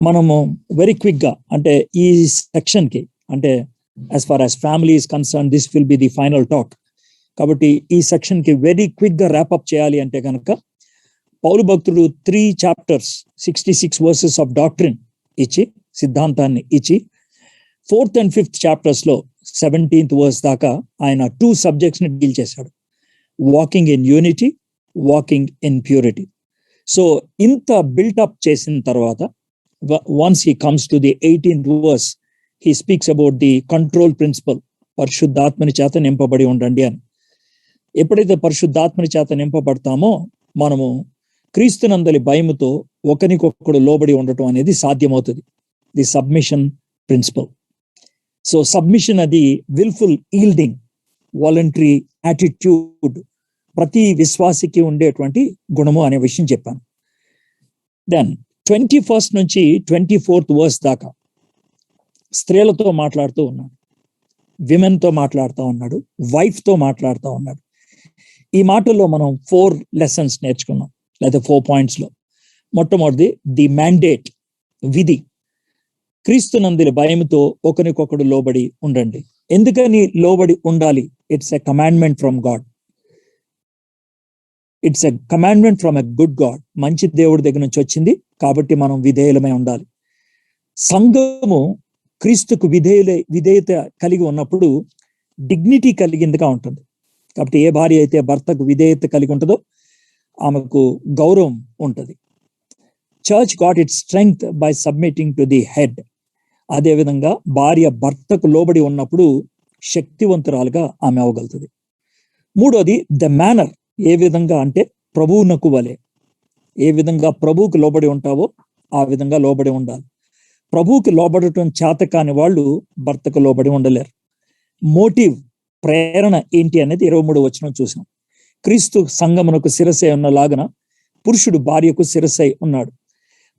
మనము very quick గా అంటే ఈ సెక్షన్ కి అంటే as far as family is concern this will be the final talk. కాబట్టి ఈ సెక్షన్ కి వెరీ క్విక్ గా ర్యాప్అప్ చేయాలి అంటే కనుక పౌలు భక్తుడు 3 chapters 66 verses ఆఫ్ డాక్ట్రిన్ ఇచ్చి సిద్ధాంతాన్ని ఇచ్చి 4th and 5th chapters లో 17th verse దాకా ఆయన 2 subjects ని డీల్ చేశాడు. Walking in unity, walking in purity. So ఇంత బిల్టప్ చేసిన తర్వాత once he comes to the 18th verse he speaks about the control principle. పరిశుద్ధాత్మని చేత నింపబడి ఉండండి అని. ఎప్పుడైతే పరిశుద్ధాత్మని చేత నింపబడతామో మనము క్రీస్తునందలి భయముతో ఒకరికొకడు లోబడి ఉండటం అనేది సాధ్యమవుతుంది. The submission principle. So submission అది విల్ఫుల్ ఈల్డింగ్, వాలంటరీ యాటిట్యూడ్, ప్రతి విశ్వాసికి ఉండేటువంటి గుణము అనే విషయం చెప్పాను. దెన్ 21st నుంచి 24th verse దాకా స్త్రీలతో మాట్లాడుతూ ఉన్నాడు, విమెన్తో మాట్లాడుతూ ఉన్నాడు, వైఫ్తో మాట్లాడుతూ ఉన్నాడు. ఈ మాటల్లో మనం 4 lessons నేర్చుకున్నాం, లేదా 4 points లో. మొట్టమొదటిది ది మ్యాండేట్, విధి. క్రీస్తునందుల భయముతో ఒకరికొకడు లోబడి ఉండండి. ఎందుకని లోబడి ఉండాలి? It's a commandment from God. It's a commandment from a good God. మంచి దేవుడి దగ్గర నుంచి వచ్చింది కాబట్టి మనం విధేయులమై ఉండాలి. సంఘము క్రీస్తుకు విధేయత కలిగి ఉన్నప్పుడు డిగ్నిటీ కలిగిందిగా ఉంటుంది. కాబట్టి ఏ భార్య అయితే భర్తకు విధేయత కలిగి ఉంటుందో ఆమెకు గౌరవం ఉంటుంది. Church got it's strength by submitting to the head. అదేవిధంగా భార్య భర్తకు లోబడి ఉన్నప్పుడు శక్తివంతురాలుగా ఆమె అవ్వగలుగుతుంది. మూడోది ద మేనర్. ఏ విధంగా అంటే ప్రభువునకు వలె. ఏ విధంగా ప్రభువుకు లోబడి ఉంటావో ఆ విధంగా లోబడి ఉండాలి. ప్రభువుకి లోబడటం చేత కాని వాళ్ళు భర్తకు లోబడి ఉండలేరు. మోటివ్, ప్రేరణ ఏంటి అనేది 23వ వచనం చూసాం. క్రీస్తు సంఘమునకు శిరసై ఉన్నలాగన పురుషుడు భార్యకు శిరసై ఉన్నాడు.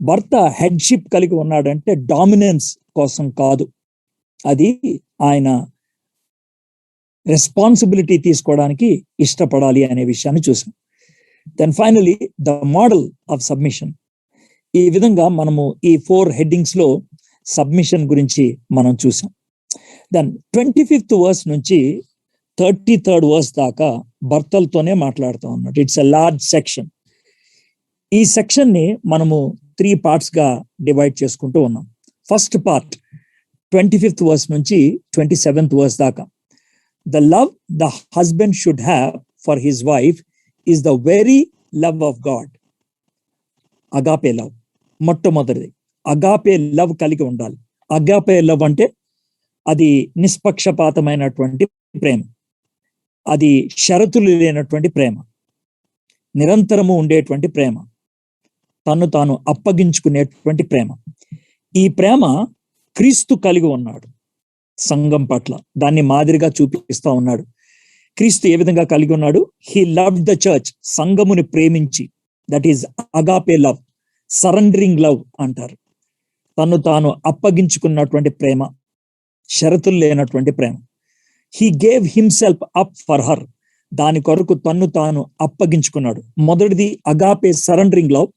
భర్త హెడ్షిప్ కలిగి ఉన్నాడంటే డామినెన్స్ కోసం కాదు, అది ఆయన రెస్పాన్సిబిలిటీ తీసుకోవడానికి ఇష్టపడాలి అనే విషయాన్ని చూసాం. Then finally the model of submission. ఈ విధంగా మనము ఈ 4 headings లో సబ్మిషన్ గురించి మనం చూసాం. దెన్ 25th verse నుంచి 33rd verse దాకా భర్తలతోనే మాట్లాడుతూ ఉన్నాడు. It's a large section. ఈ సెక్షన్ ని మనము 3 parts గా డివైడ్ చేసుకుంటూ ఉన్నాం. ఫస్ట్ పార్ట్ 25th verse నుంచి 27th verse దాకా. The love the husband should have for his wife is the very love of God. Agape love. మొట్టమొదటిది అగాపే లవ్ కలిగి ఉండాలి. అగాపే లవ్ అంటే అది నిష్పక్షపాతమైనటువంటి ప్రేమ, అది షరతులు లేనటువంటి ప్రేమ, నిరంతరము ఉండేటువంటి ప్రేమ, తను తాను అప్పగించుకునేటువంటి ప్రేమ. ఈ ప్రేమ క్రీస్తు కలిగి ఉన్నాడు సంఘం పట్ల, దాన్ని మాదిరిగా చూపిస్తా ఉన్నాడు. క్రీస్తు ఏ విధంగా కలిగి ఉన్నాడు? He loved the church. సంఘముని ప్రేమించి, that is agape love. Surrendering love అంటారు. తను తాను అప్పగించుకున్నటువంటి ప్రేమ, షరతులు లేనటువంటి ప్రేమ. He gave himself up for her. దాని కొరకు తన్ను తాను అప్పగించుకున్నాడు. మొదటిది అగాపే సరెండరింగ్ లవ్,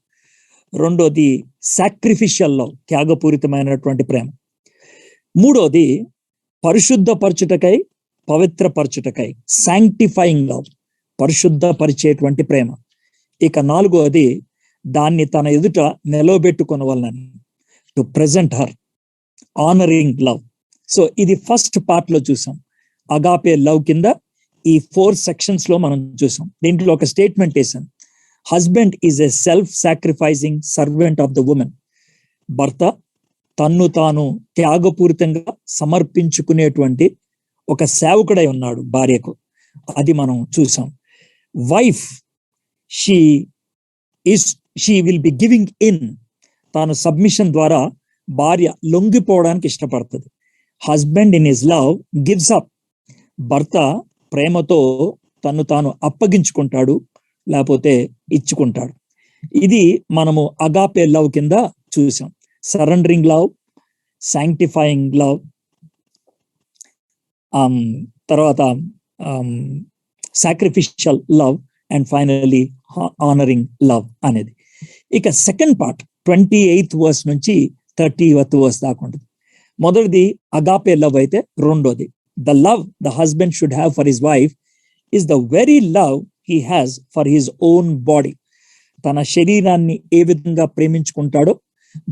రెండోది సాక్రిఫిషియల్ లవ్, త్యాగపూరితమైనటువంటి ప్రేమ. మూడోది పరిశుద్ధపరచుటకై, పవిత్రపరచుటకై, శాంక్టిఫైయింగ్ లవ్, పరిశుద్ధపరిచేటువంటి ప్రేమ. ఇక నాలుగోది దాన్ని తన ఎదుట నిలవబెట్టుకొనవలనని, to present her, honouring love. So ఇది ఫస్ట్ పార్ట్ లో చూసాం. అగాపే లవ్ కింద ఈ 4 sections లో మనం చూసాం. దీంట్లో ఒక స్టేట్మెంట్ వేసాను, husband is a self sacrificing servant of the women. భర్త తన్ను తాను త్యాగపూరితంగా సమర్పించుకునేటువంటి ఒక సేవకుడై ఉన్నాడు భార్యకు, అది మనం చూసాం. Wife she will be giving in. తాను సబ్మిషన్ ద్వారా భార్య లొంగిపోవడానికి ఇష్టపడుతుంది. Husband in his love gives up. భర్త ప్రేమతో తను తాను అప్పగించుకుంటాడు, లేకపోతే ఇచ్చుకుంటాడు. ఇది మనము అగాపే లవ్ కింద చూసాం. సరెండరింగ్ లవ్, శాంక్టిఫైయింగ్ లవ్, తర్వాత sacrificial love, and finally honouring love అనేది. ఇక సెకండ్ పార్ట్ 28th verse నుంచి 30th verse దాకా ఉంటుంది. మొదటిది అగాపే లవ్ అయితే, రెండోది the love the husband should have for his wife is the very love he has for his own body. తన శరీరాన్ని ఏ విధంగా ప్రేమించుకుంటాడో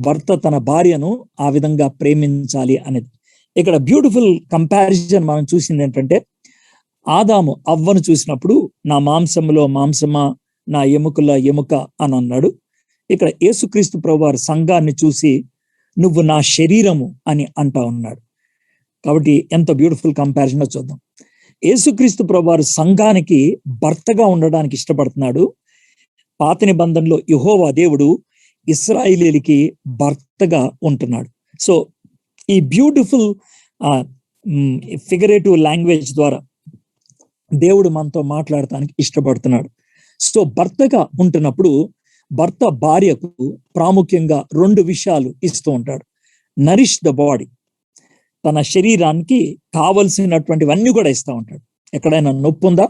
భర్త తన భార్యను ఆ విధంగా ప్రేమించాలి అనేది. ఇక్కడ బ్యూటిఫుల్ కంపారిజన్ మనం చూసింది ఏంటంటే, ఆదాము అవ్వను చూసినప్పుడు నా మాంసములో మాంసమా, నా ఎముకల ఎముక అని అన్నాడు. ఇక్కడ యేసుక్రీస్తు ప్రభువారు సంఘాన్ని చూసి నువ్వు నా శరీరము అని అంటా ఉన్నాడు. కాబట్టి ఎంత బ్యూటిఫుల్ కంపారిజన్ చూద్దాం. యేసుక్రీస్తు ప్రభువారు సంఘానికి భర్తగా ఉండడానికి ఇష్టపడుతున్నాడు. పాత నిబంధనలో యెహోవా దేవుడు ఇశ్రాయేలీయులకి భర్తగా ఉంటున్నాడు. సో ఈ బ్యూటిఫుల్ ఫిగరేటివ్ లాంగ్వేజ్ ద్వారా దేవుడు మనతో మాట్లాడటానికి ఇష్టపడుతున్నాడు. సో భర్తగా ఉంటున్నప్పుడు భర్త భార్యకు ప్రాముఖ్యంగా 2 విషయాలు ఇస్తూ ఉంటాడు. నరిష్ ద బాడీ, తన శరీరానికి కావలసినటువంటివన్నీ కూడా ఇస్తూ ఉంటాడు. ఎక్కడైనా నొప్పి ఉందా,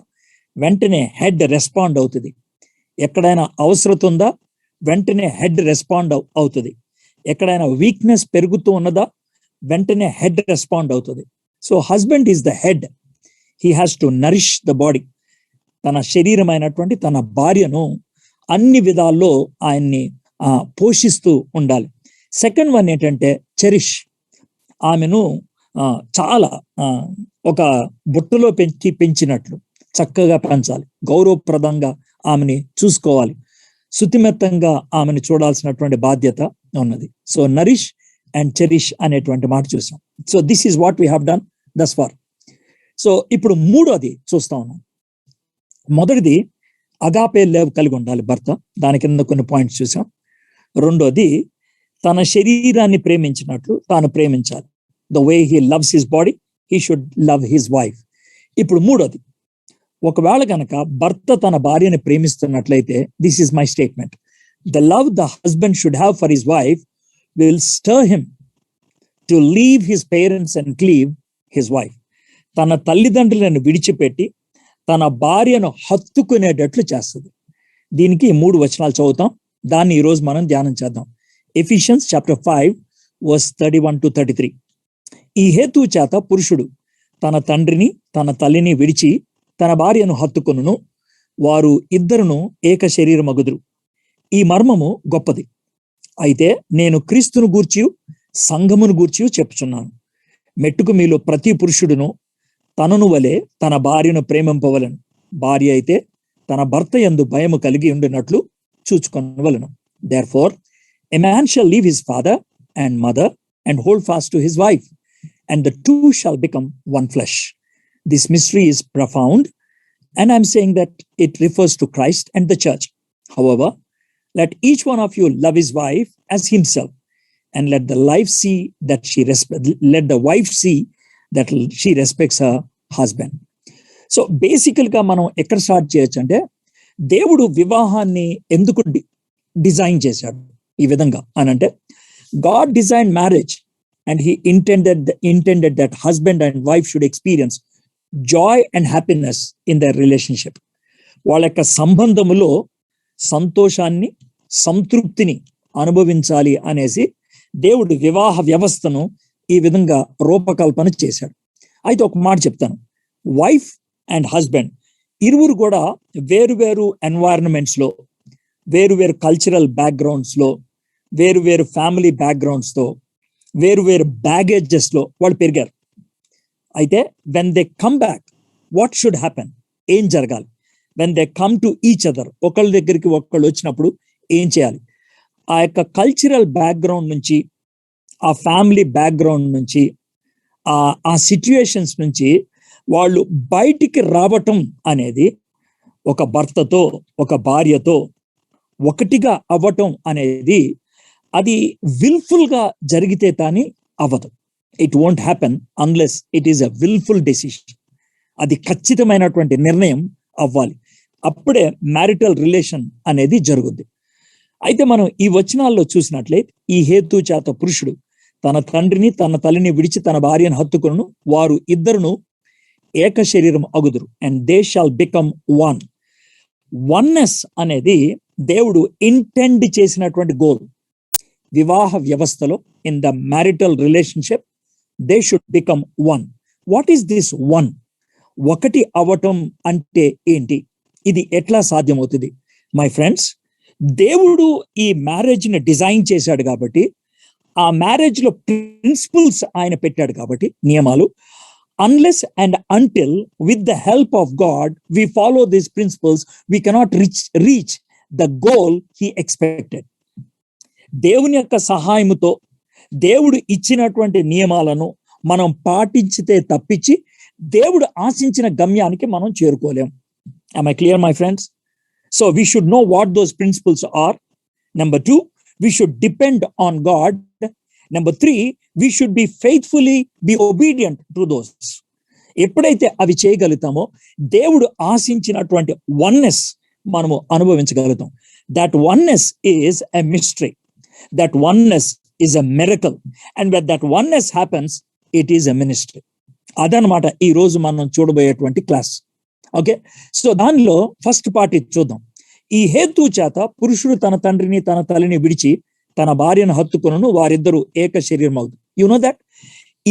వెంటనే హెడ్ రెస్పాండ్ అవుతుంది. ఎక్కడైనా అవసరం ఉందా, వెంటనే హెడ్ రెస్పాండ్ అవుతుంది. ఎక్కడైనా వీక్నెస్ పెరుగుతూ ఉన్నదా, వెంటనే హెడ్ రెస్పాండ్ అవుతుంది. So husband is the head, he has to Nourish the body. తన శరీరమైనటువంటి తన భార్యను అన్ని విధాల్లో ఆయన్ని పోషిస్తూ ఉండాలి. సెకండ్ వన్ ఏంటంటే చెరిష్, ఆమెను చాలా ఒక బుట్టలో పెంచినట్లు చక్కగా పెంచాలి, గౌరవప్రదంగా ఆమెని చూసుకోవాలి, శుతిమెత్తంగా ఆమెను చూడాల్సినటువంటి బాధ్యత ఉన్నది. సో నరిష్ అండ్ చెరిష్ అనేటువంటి మాట చూసాం. So this is what we have done thus far. So ఇప్పుడు మూడోది చూస్తా ఉన్నాం. మొదటిది అగాపే లవ్ కలిగి ఉండాలి భర్త, దాని కింద కొన్ని పాయింట్స్ చూసాం. రెండోది తన శరీరాన్ని ప్రేమించినట్లు తాను ప్రేమించాలి. The way he loves his body he should love his wife. ఇప్పుడు మూడోది, ఒకవేళ కనుక భర్త తన భార్యని ప్రేమిస్తున్నట్లయితే, this is my statement, the love the husband should have for his wife will stir him to leave his parents and cleave his wife. తన తల్లిదండ్రులను విడిచిపెట్టి తన భార్యను హత్తుకునేటట్లు చేస్తుంది. దీనికి 3 వచనాలు చదువుతాం, దాన్ని ఈరోజు మనం ధ్యానం చేద్దాం. Ephesians chapter 5 verse 31 to 33. ఈ హేతు చేత పురుషుడు తన తండ్రిని తన తల్లిని విడిచి తన భార్యను హత్తుకొనును, వారు ఇద్దరును ఏక శరీరమగుదురు. ఈ మర్మము గొప్పది. అయితే నేను క్రీస్తును గూర్చి సంఘమును గూర్చి చెప్పుచున్నాను. మెట్టుకు మీలో ప్రతి పురుషుడును తనను వలె తన భార్యను ప్రేమింపవలను, భార్య అయితే తన భర్త యందు భయము కలిగి ఉండినట్లు చూచుకొనవలను. Therefore a man shall leave his father and mother and hold fast to his wife, and the two shall become one flesh. This mystery is profound, and I'm saying that it refers to Christ and the church. However, let each one of you love his wife as himself, and let the wife see that she respects her husband. So బేసికల్ గా మనం ఎక్కడ start చేయొచ్చు అంటే, దేవుడు వివాహాన్ని ఎందుకు design చేశాడు ఈ విధంగా అని అంటే, God design marriage and he intended that husband and wife should experience Joy and happiness in their relationship. వాళ్ళ యొక్క సంబంధములో సంతోషాన్ని సంతృప్తిని అనుభవించాలి అనేసి దేవుడు వివాహ వ్యవస్థను ఈ విధంగా రూపకల్పన చేశాడు. అయితే ఒక మాట చెప్తాను, వైఫ్ అండ్ హస్బెండ్ ఇరువురు కూడా వేరు ఎన్వైరన్మెంట్స్ లో, వేరు కల్చరల్ బ్యాక్గ్రౌండ్స్ లో, వేరు ఫ్యామిలీ బ్యాక్గ్రౌండ్స్ తో, వేరు బ్యాగేజెస్ లో వాళ్ళు పెరిగారు. అయితే when they come back, what should happen, ఏం జరగాలి? When they come to each other, ఒకళ్ళ దగ్గరికి ఒకళ్ళు వచ్చినప్పుడు ఏం చేయాలి? ఆ యొక్క కల్చరల్ బ్యాక్గ్రౌండ్ నుంచి, ఆ ఫ్యామిలీ బ్యాక్గ్రౌండ్ నుంచి, ఆ సిచ్యుయేషన్స్ నుంచి వాళ్ళు బయటికి రావటం అనేది, ఒక భర్తతో ఒక భార్యతో ఒకటిగా అవ్వటం అనేది, అది విల్ఫుల్ గా జరిగితే కానీ అవ్వదు. It won't happen unless it is a wilful decision. అది ఖచ్చితమైనటువంటి నిర్ణయం అవ్వాలి, అప్పుడే మ్యారిటల్ రిలేషన్ అనేది జరుగుద్ది. అయితే మనం ఈ వచనాల్లో చూసినట్లయితే, ఈ హేతు చేత పురుషుడు తన తండ్రిని తన తల్లిని విడిచి తన భార్యను హత్తుకొను, వారు ఇద్దరును ఏక శరీరం అగుదురు, and they shall become one. Oneness అనేది దేవుడు ఇంటెండ్ చేసినటువంటి గోల్. వివాహ వ్యవస్థలో in the marital relationship they should become one. What is this one? ఒకటి అవ్వటం అంటే ఏంటి? ఇది ఎట్లా సాధ్యమవుతుంది? మై ఫ్రెండ్స్, దేవుడు ఈ మ్యారేజ్ ని డిజైన్ చేశాడు కాబట్టి, ఆ మ్యారేజ్ లో ప్రిన్సిపల్స్ ఆయన పెట్టాడు కాబట్టి, నియమాలు. Unless and until with the help of God we follow these principles, we cannot reach the goal he expected. దేవుని యొక్క సహాయముతో దేవుడు ఇచ్చినటువంటి నియమాలను మనం పాటించితే తప్పించి దేవుడు ఆశించిన గమ్యానికి మనం చేరుకోలేం. Am I clear, my friends? So we should know what those principles are. Number 2, we should depend on God. Number 3, we should be faithfully be obedient to those. ఎప్పుడైతే అవి చేయగలుగుతామో దేవుడు ఆశించినటువంటి వన్నెస్ మనము అనుభవించగలుగుతాం. That oneness is a mystery, that oneness is a miracle, and when that oneness happens it is a ministry. అదనమాట ఈ రోజు మనం చూడబోయేటువంటి క్లాస్. ఓకే, సో దానిలో ఫస్ట్ పార్ట్ ఇది చూద్దాం. ఈ హేతు చేత పురుషుడు తన తండ్రిని తన తల్లిని విడిచి తన భార్యను హత్తుకొనును, వారిద్దరూ ఏక శరీరం అవుతుంది. యు నో దట్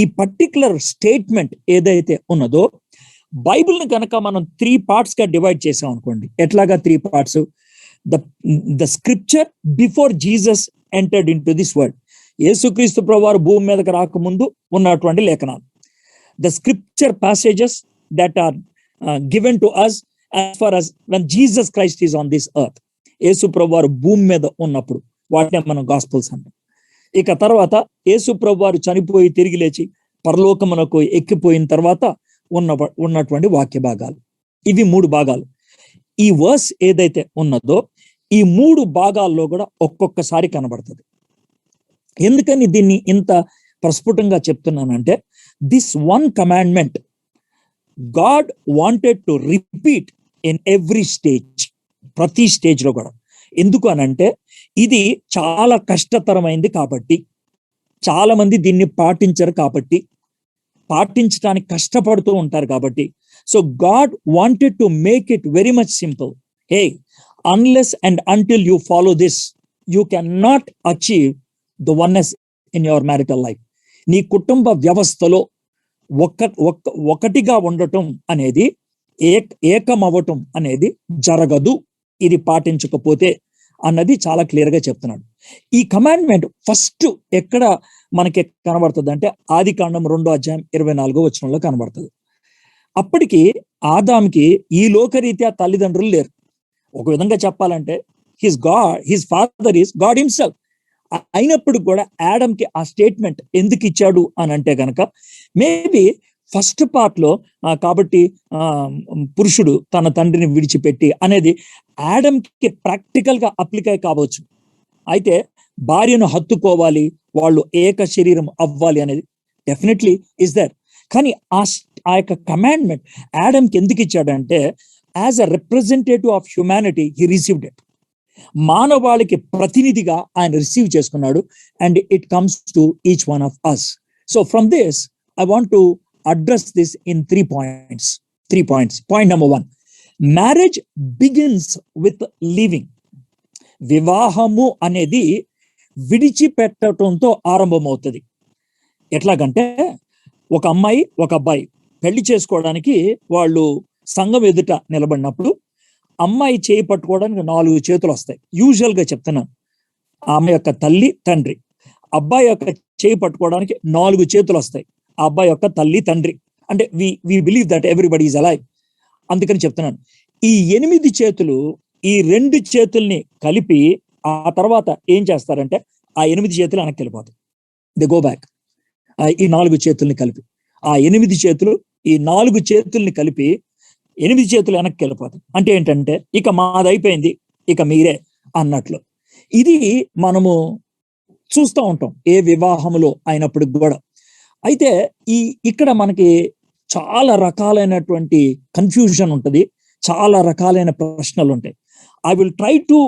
ఈ పర్టికులర్ స్టేట్మెంట్ ఏదైతే ఉన్నదో బైబిల్ని కనుక మనం 3 parts గా డివైడ్ చేసాం అనుకోండి. ఎట్లాగా 3 parts? The scripture before Jesus entered into this world, యేసుక్రీస్తు ప్రభువారు భూమి మీదకి రాకముందు ఉన్నటువంటి లేఖనాలు. The scripture passages that are given to us as far as when Jesus Christ is on this earth, యేసు ప్రభువారు భూమి మీద ఉన్నప్పుడు వాటినే మనం గాస్పుల్స్ అంటాం. ఇక తర్వాత యేసు ప్రభువారు చనిపోయి తిరిగి లేచి పరలోకమునకు ఎక్కిపోయిన తర్వాత ఉన్నటువంటి వాక్య భాగాలు. ఇవి 3 భాగాలు. ఈ వర్స్ ఏదైతే ఉన్నదో ఈ 3 భాగాల్లో కూడా ఒక్కొక్కసారి కనబడుతుంది. ఎందుకని దీన్ని ఇంత ప్రస్ఫుటంగా చెప్తున్నానంటే, this one commandment God wanted to repeat in every stage, ప్రతి స్టేజ్ లో కూడా. ఎందుకు అనంటే ఇది చాలా కష్టతరమైంది కాబట్టి, చాలా మంది దీన్ని పాటించరు కాబట్టి, పాటించడానికి కష్టపడుతూ ఉంటారు కాబట్టి. So God wanted to make it very much simple. Hey, unless and until you follow this you can not achieve the oneness in your marital life. నీ కుటుంబ వ్యవస్థలో ఒకటిగా ఉండటం అనేది, ఏకమవ్వటం అనేది జరగదు ఇది పాటించకపోతే అన్నది చాలా క్లియర్ గా చెప్తున్నాడు. ఈ కమాండ్మెంట్ ఫస్ట్ ఎక్కడ మనకి కనబడుతుంది అంటే ఆదికాండం 2:24 కనబడుతుంది. అప్పటికి ఆదాంకి ఈ లోకరీత్యా తల్లిదండ్రులు లేరు. ఒక విధంగా చెప్పాలంటే his father is God himself. అయినప్పుడు కూడా యాడమ్కి ఆ స్టేట్మెంట్ ఎందుకు ఇచ్చాడు అని అంటే గనక, మేబీ ఫస్ట్ పార్ట్ లో కాబట్టి పురుషుడు తన తండ్రిని విడిచిపెట్టి అనేది యాడమ్కి ప్రాక్టికల్ గా అప్లికై కావచ్చు. అయితే భార్యను హత్తుకోవాలి, వాళ్ళు ఏక శరీరం అవ్వాలి అనేది డెఫినెట్లీ ఇస్ దర్. కానీ ఆ యొక్క కమాండ్మెంట్ యాడమ్కి ఎందుకు ఇచ్చాడంటే, as a representative of humanity he received it. మానవాళికి ప్రతినిధిగా ఆయన రిసీవ్ చేసుకున్నాడు. And it comes to each one of us. So from this I want to address this in 3 points. Point number 1, marriage begins with leaving. వివాహము అనేది విడిచిపెట్టడంతో ఆరంభమవుతుంది. ఎట్లాగంటే, ఒక అమ్మాయి ఒక అబ్బాయి పెళ్లి చేసుకోవడానికి వాళ్ళు సంఘం ఎదుట నిలబడినప్పుడు అమ్మాయి చేయి పట్టుకోవడానికి 4 చేతులు వస్తాయి. యూజువల్ గా చెప్తున్నాను, ఆమె యొక్క తల్లి తండ్రి. అబ్బాయి యొక్క చేయి పట్టుకోవడానికి 4 చేతులు వస్తాయి, ఆ అబ్బాయి యొక్క తల్లి తండ్రి. అంటే we believe that everybody is alive. అందుకని చెప్తున్నాను, ఈ 8 చేతులు ఈ 2 చేతుల్ని కలిపి ఆ తర్వాత ఏం చేస్తారంటే ఆ 8 చేతులు వెనక్కి వెళ్ళిపోతాయి. They go back. ఈ 4 చేతుల్ని కలిపి ఆ 8 చేతులు ఈ 4 చేతుల్ని కలిపి 8 చేతులు వెనక్కి వెళ్ళిపోతాయి. అంటే ఏంటంటే ఇక మాది అయిపోయింది, ఇక మీరే అన్నట్లు. ఇది మనము చూస్తూ ఉంటాం ఏ వివాహములో అయినప్పుడు కూడా. అయితే ఇక్కడ మనకి చాలా రకాలైనటువంటి కన్ఫ్యూజన్ ఉంటుంది, చాలా రకాలైన ప్రశ్నలు ఉంటాయి. I will try to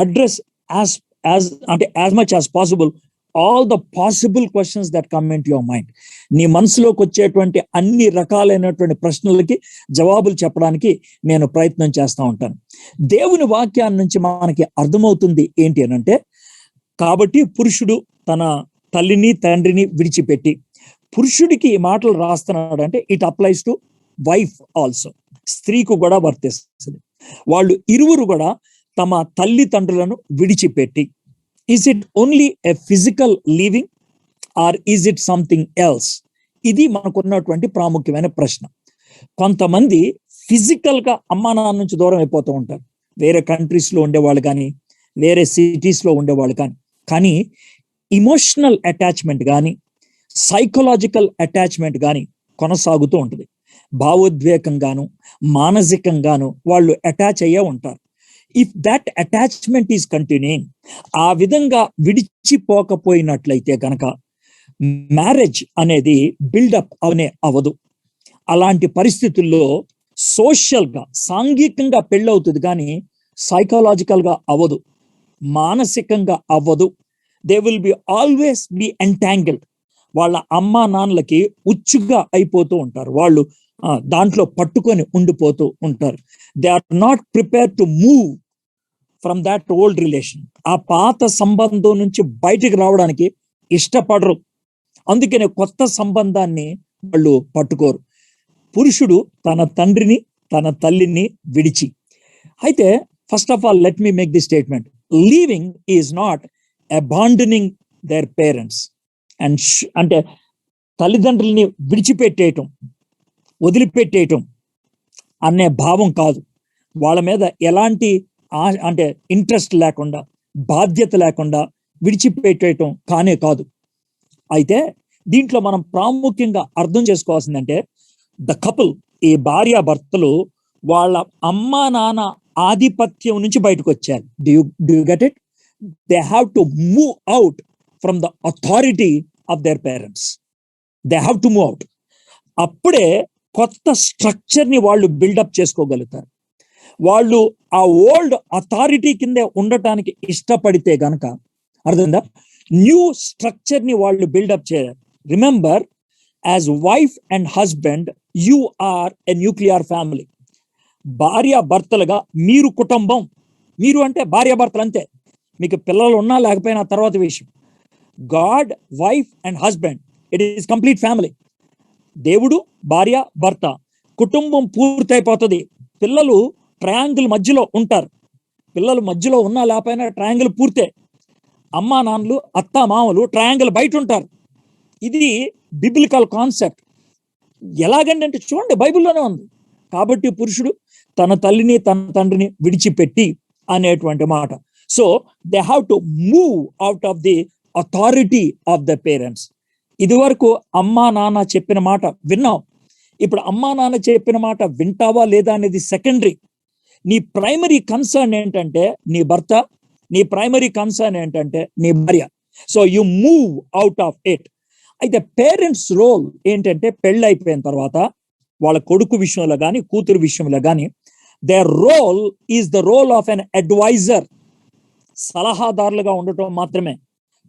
address as much as possible all the possible questions that come in to your mind. నీ మనసులోకి వచ్చేటువంటి అన్ని రకాలైనటువంటి ప్రశ్నలకి జవాబులు చెప్పడానికి నేను ప్రయత్నం చేస్తూ ఉంటాను. దేవుని వాక్యాన్ని నుంచి మనకి అర్థమవుతుంది ఏంటి అని అంటే, కాబట్టి పురుషుడు తన తల్లిని తండ్రిని విడిచిపెట్టి, పురుషుడికి ఈ మాటలు రాస్తున్నాడు అంటే it applies to wife also, స్త్రీకు కూడా వర్తిస్తుంది. వాళ్ళు ఇరువురు కూడా తమ తల్లిదండ్రులను విడిచిపెట్టి, is it only a physical leaving or is it something else? ఇది మనకున్నటువంటి ప్రాముఖ్యమైన ప్రశ్న. కొంతమంది ఫిజికల్ గా అమ్మా నాన్న నుంచి దూరం అయిపోతూ ఉంటారు, వేరే కంట్రీస్ లో ఉండేవాళ్ళు కానీ, వేరే సిటీస్ లో ఉండేవాళ్ళు కానీ ఇమోషనల్ అటాచ్మెంట్ కానీ, సైకలాజికల్ అటాచ్మెంట్ కానీ కొనసాగుతూ ఉంటుంది. భావోద్వేగంగాను మానసికంగాను వాళ్ళు అటాచ్ అయ్యే ఉంటారు. If that attachment is continuing, ఆ విధంగా విడిచిపోకపోయినట్లయితే కనుక మ్యారేజ్ అనేది బిల్డప్ అవదు. అలాంటి పరిస్థితుల్లో సోషల్ గా సాంఘికంగా పెళ్ళవుతుంది కానీ సైకలాజికల్ గా అవ్వదు, మానసికంగా అవ్వదు. They will be always be entangled. వాళ్ళ అమ్మా నాన్నలకి ఉచ్చుగా అయిపోతూ ఉంటారు, వాళ్ళు దాంట్లో పట్టుకొని ఉండిపోతూ ఉంటారు. They are not prepare to move from that old relation. ఆ పాత సంబంధం నుంచి బయటికి రావడానికి ఇష్టపడరు, అందుకనే కొత్త సంబంధాన్ని వాళ్ళు పట్టుకోరు. పురుషుడు తన తండ్రిని తన తల్లిని విడిచి, అయితే first of all let me make the statement, leaving is not abandoning their parents and అంటే తల్లిదండ్రుల్ని విడిచిపెట్టేయటం, వదిలిపెట్టేయటం అనే భావం కాదు. వాళ్ళ మీద ఎలాంటి అంటే ఇంట్రెస్ట్ లేకుండా, బాధ్యత లేకుండా విడిచిపెట్టేయటం కానే కాదు. అయితే దీంట్లో మనం ప్రాముఖ్యంగా అర్థం చేసుకోవాల్సిందంటే ద కపుల్, ఈ భార్యాభర్తలు వాళ్ళ అమ్మా నాన్న ఆధిపత్యం నుంచి బయటకు వచ్చారు. Do you get it? They have to move out from the authority of their parents. They have to move out. అప్పుడే కొత్త స్ట్రక్చర్ ని వాళ్ళు బిల్డప్ చేసుకోగలుగుతారు. వాళ్ళు ఆ ఓల్డ్ అథారిటీ కిందే ఉండటానికి ఇష్టపడితే గనక, అర్థమైందా, న్యూ స్ట్రక్చర్ ని వాళ్ళు బిల్డప్ చేయాలి. Remember, as wife and husband you are a nuclear family. భార్యాభర్తలుగా మీరు కుటుంబం, మీరు అంటే భార్యాభర్తలు అంతే, మీకు పిల్లలు ఉన్నా లేకపోయినా తర్వాత విషయం. God, wife and husband, it is complete family. దేవుడు, భార్య, భర్త, కుటుంబం పూర్తయిపోతుంది. పిల్లలు ట్రయాంగిల్ మధ్యలో ఉంటారు, పిల్లలు మధ్యలో ఉన్నా లేకపోయినా ట్రయాంగిల్ పూర్తే. అమ్మా నాన్నలు, అత్త మామలు ట్రయాంగిల్ బయట ఉంటారు. ఇది బిబ్లికల్ కాన్సెప్ట్. ఎలాగండి అంటే చూడండి, బైబిల్లోనే ఉంది. కాబట్టి పురుషుడు తన తల్లిని తన తండ్రిని విడిచిపెట్టి అనేటువంటి మాట. So they have to move out of the authority of the parents. ఇది వరకు అమ్మా నాన్న చెప్పిన మాట విన్నాం, ఇప్పుడు అమ్మా నాన్న చెప్పిన మాట వింటావా లేదా అనేది సెకండరీ. నీ ప్రైమరీ కన్సర్న్ ఏంటంటే నీ భర్త, నీ ప్రైమరీ కన్సర్న్ ఏంటంటే నీ భార్య. So you move out of it. అయితే పేరెంట్స్ రోల్ ఏంటంటే పెళ్ళి అయిపోయిన తర్వాత వాళ్ళ కొడుకు విషయంలో కానీ కూతురు విషయంలో కానీ their role is the role of an adviser. సలహాదారులుగా ఉండటం మాత్రమే.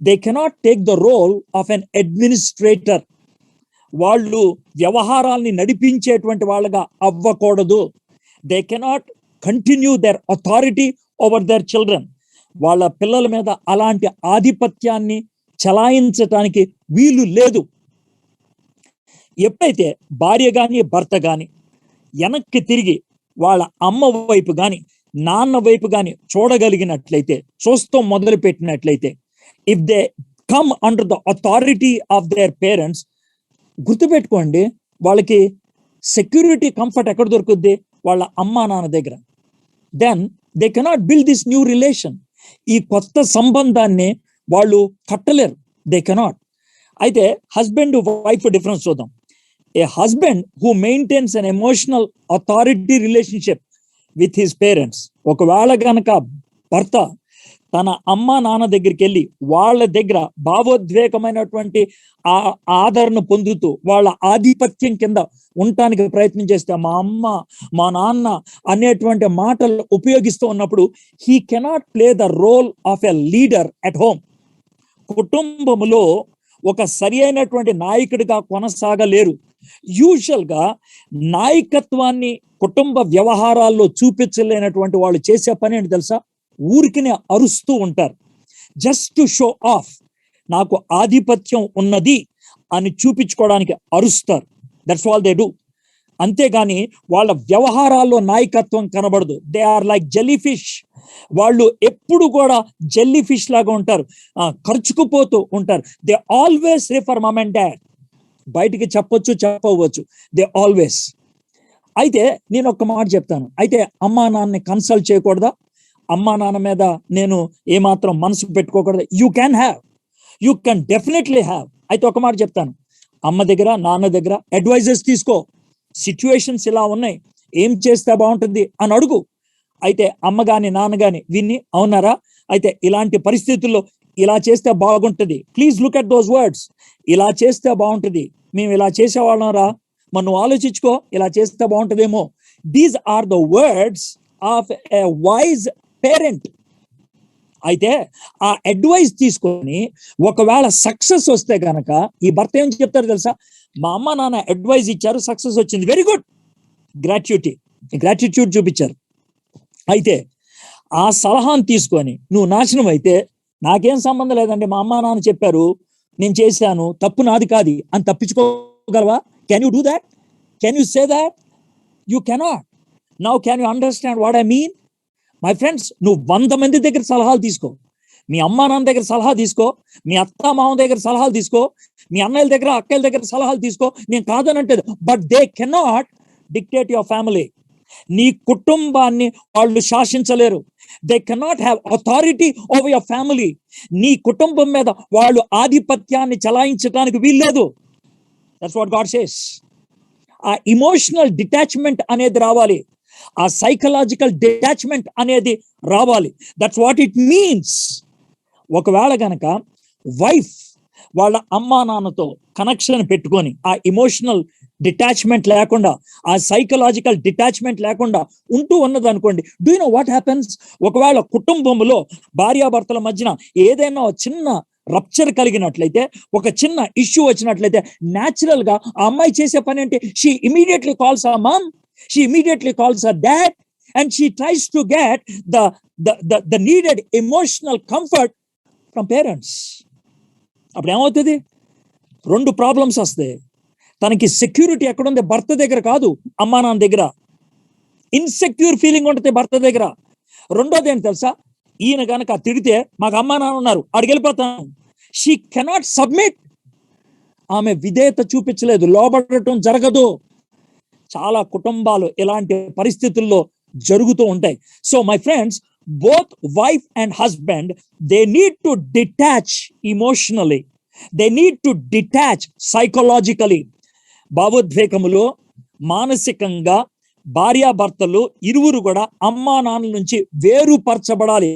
They cannot take the role of an administrator. వాళ్ళు వ్యవహారాల్ని నడిపించేటువంటి వాళ్ళగా అవ్వకూడదు. They cannot continue their authority over their children. వాళ్ళ పిల్లల మీద అలాంటి ఆధిపత్యాన్ని చలాయించటానికి వీలు లేదు. ఎప్పుడైతే భార్య కానీ భర్త కానీ వెనక్కి తిరిగి వాళ్ళ అమ్మ వైపు కానీ నాన్న వైపు కానీ చూడగలిగినట్లయితే, చూస్తూ మొదలు పెట్టినట్లయితే, if they come under the authority of their parents, గుర్తుపెట్టుకోండి, వాళ్ళకి సెక్యూరిటీ, కంఫర్ట్ ఎక్కడ దొరుకుద్ది? వాళ్ళ అమ్మా నాన్న దగ్గర. Then they cannot build this new relation. ఈ కొత్త సంబంధాన్ని వాళ్ళు కట్టలేరు, దే కెనాట్. అయితే హస్బెండ్ వైఫ్ డిఫరెన్స్ చూద్దాం. A husband who maintains an emotional authority relationship with his parents, ఒకవేళ గనక భర్త తన అమ్మ నాన్న దగ్గరికి వెళ్ళి వాళ్ళ దగ్గర భావోద్వేగమైనటువంటి ఆదరణ పొందుతూ వాళ్ళ ఆధిపత్యం కింద ఉండటానికి ప్రయత్నం చేస్తే, మా అమ్మ మా నాన్న అనేటువంటి మాటలు ఉపయోగిస్తూ ఉన్నప్పుడు he cannot play the role of a leader at home. కుటుంబములో ఒక సరి అయినటువంటి నాయకుడిగా కొనసాగలేరు. యూజువల్ గా నాయకత్వాన్ని కుటుంబ వ్యవహారాల్లో చూపించలేనటువంటి వాళ్ళు చేసే పని ఏంటి తెలుసా? ఊరికినే అరుస్తూ ఉంటారు. జస్ట్ టు షో ఆఫ్, నాకు ఆధిపత్యం ఉన్నది అని చూపించుకోవడానికి అరుస్తారు. That's all they do. అంతేగాని వాళ్ళ వ్యవహారాల్లో నాయకత్వం కనబడదు. They are like jellyfish. వాళ్ళు ఎప్పుడు కూడా జెల్లీ ఫిష్ లాగా ఉంటారు, ఖర్చుకుపోతూ ఉంటారు. They always refer mom and dad. బయటికి చెప్పొచ్చు చెప్పవచ్చు, దే ఆల్వేస్. అయితే నేను ఒక్క మాట చెప్తాను, అయితే అమ్మా నాన్నని కన్సల్ట్ చేయకూడదా? అమ్మా నాన్న మీద నేను ఏమాత్రం మనసు పెట్టుకోకూడదా? You can definitely have. అయితే ఒక మాట చెప్తాను, అమ్మ దగ్గర నాన్న దగ్గర అడ్వైజెస్ తీసుకో. సిచ్యువేషన్స్ ఇలా ఉన్నాయి, ఏం చేస్తే బాగుంటుంది అని అడుగు. అయితే అమ్మ గాని నాన్న గాని విన్ని, అవునారా, అయితే ఇలాంటి పరిస్థితుల్లో ఇలా చేస్తే బాగుంటుంది, please look at those words. ఇలా చేస్తే బాగుంటుంది, మేము ఇలా చేసేవాళ్ళం రా, మరి నువ్వు ఆలోచించుకో, ఇలా చేస్తే బాగుంటుందేమో. These are the words of a wise parent. అయితే ఆ అడ్వైస్ తీసుకొని ఒకవేళ సక్సెస్ వస్తే గనక ఈ భర్త ఏం చెప్తారు తెలుసా? మా అమ్మ నాన్న అడ్వైస్ ఇచ్చారు, సక్సెస్ వచ్చింది, వెరీ గుడ్, గ్రాటిట్యూడ్ చూపించారు. అయితే ఆ సలహాను తీసుకొని నువ్వు నాశనం అయితే, నాకేం సంబంధం లేదండి, మా అమ్మ నాన్న చెప్పారు, నేను చేశాను, తప్పు నాది కాదు అని తప్పించుకోగలవా? Can you do that? Can you say that? You cannot. Now can you understand what I mean? My friends, నువ్వు 100 మంది దగ్గర సలహాలు తీసుకో, మీ అమ్మా నాన్న దగ్గర సలహా తీసుకో, మీ అత్త మామ దగ్గర సలహాలు తీసుకో, మీ అన్నయ్యల దగ్గర అక్కల దగ్గర సలహాలు తీసుకో, నేను కాదనంటే, but they cannot dictate your family. నీ కుటుంబాన్ని వాళ్ళు శాసించలేరు. They cannot have authority over your family. నీ కుటుంబం మీద వాళ్ళు ఆధిపత్యాన్ని చలాయించడానికి వీల్లేదు. That's what God says. ఆ ఇమోషనల్ డిటాచ్మెంట్ అనేది రావాలి, ఆ సైకలాజికల్ డిటాచ్మెంట్ అనేది రావాలి. That's what it means. ఒకవేళ గనక వైఫ్ వాళ్ళ అమ్మా నాన్నతో కనెక్షన్ పెట్టుకొని ఆ ఇమోషనల్ డిటాచ్మెంట్ లేకుండా, ఆ సైకలాజికల్ డిటాచ్మెంట్ లేకుండా ఉంటూ ఉన్నది అనుకోండి, do you know what happens? ఒకవేళ కుటుంబంలో భార్యాభర్తల మధ్యన ఏదైనా చిన్న రప్చర్ కలిగినట్లయితే, ఒక చిన్న ఇష్యూ వచ్చినట్లయితే, న్యాచురల్ గా ఆ అమ్మాయి చేసే పని ఏంటి? She immediately calls her mom, she immediately calls her dad, and she tries to get the needed emotional comfort from parents. అప్పుడు ఏమవుతుంది? 2 ప్రాబ్లమ్స్ వస్తాయి. తనకి సెక్యూరిటీ ఎక్కడుంది? భర్త దగ్గర కాదు, అమ్మా నాన్న దగ్గర. ఇన్సెక్యూర్ ఫీలింగ్ ఉంటుంది భర్త దగ్గర. రెండోది ఏంటి తెలుసా? ఈయన కనుక తిడితే, మాకు అమ్మా నాన్న ఉన్నారు, అడిగి వెళ్ళిపోతాను. She cannot submit. ఆమె విధేయత చూపించలేదు, లోబడటం జరగదు. చాలా కుటుంబాలు ఇలాంటి పరిస్థితుల్లో జరుగుతూ ఉంటాయి. So my friends, both wife and husband, they need to detach emotionally, they need to detach psychologically. భావోద్వేగములో మానసికంగా భార్యాభర్తలు ఇరువురు కూడా అమ్మా నాన్న నుంచి వేరుపరచబడాలి.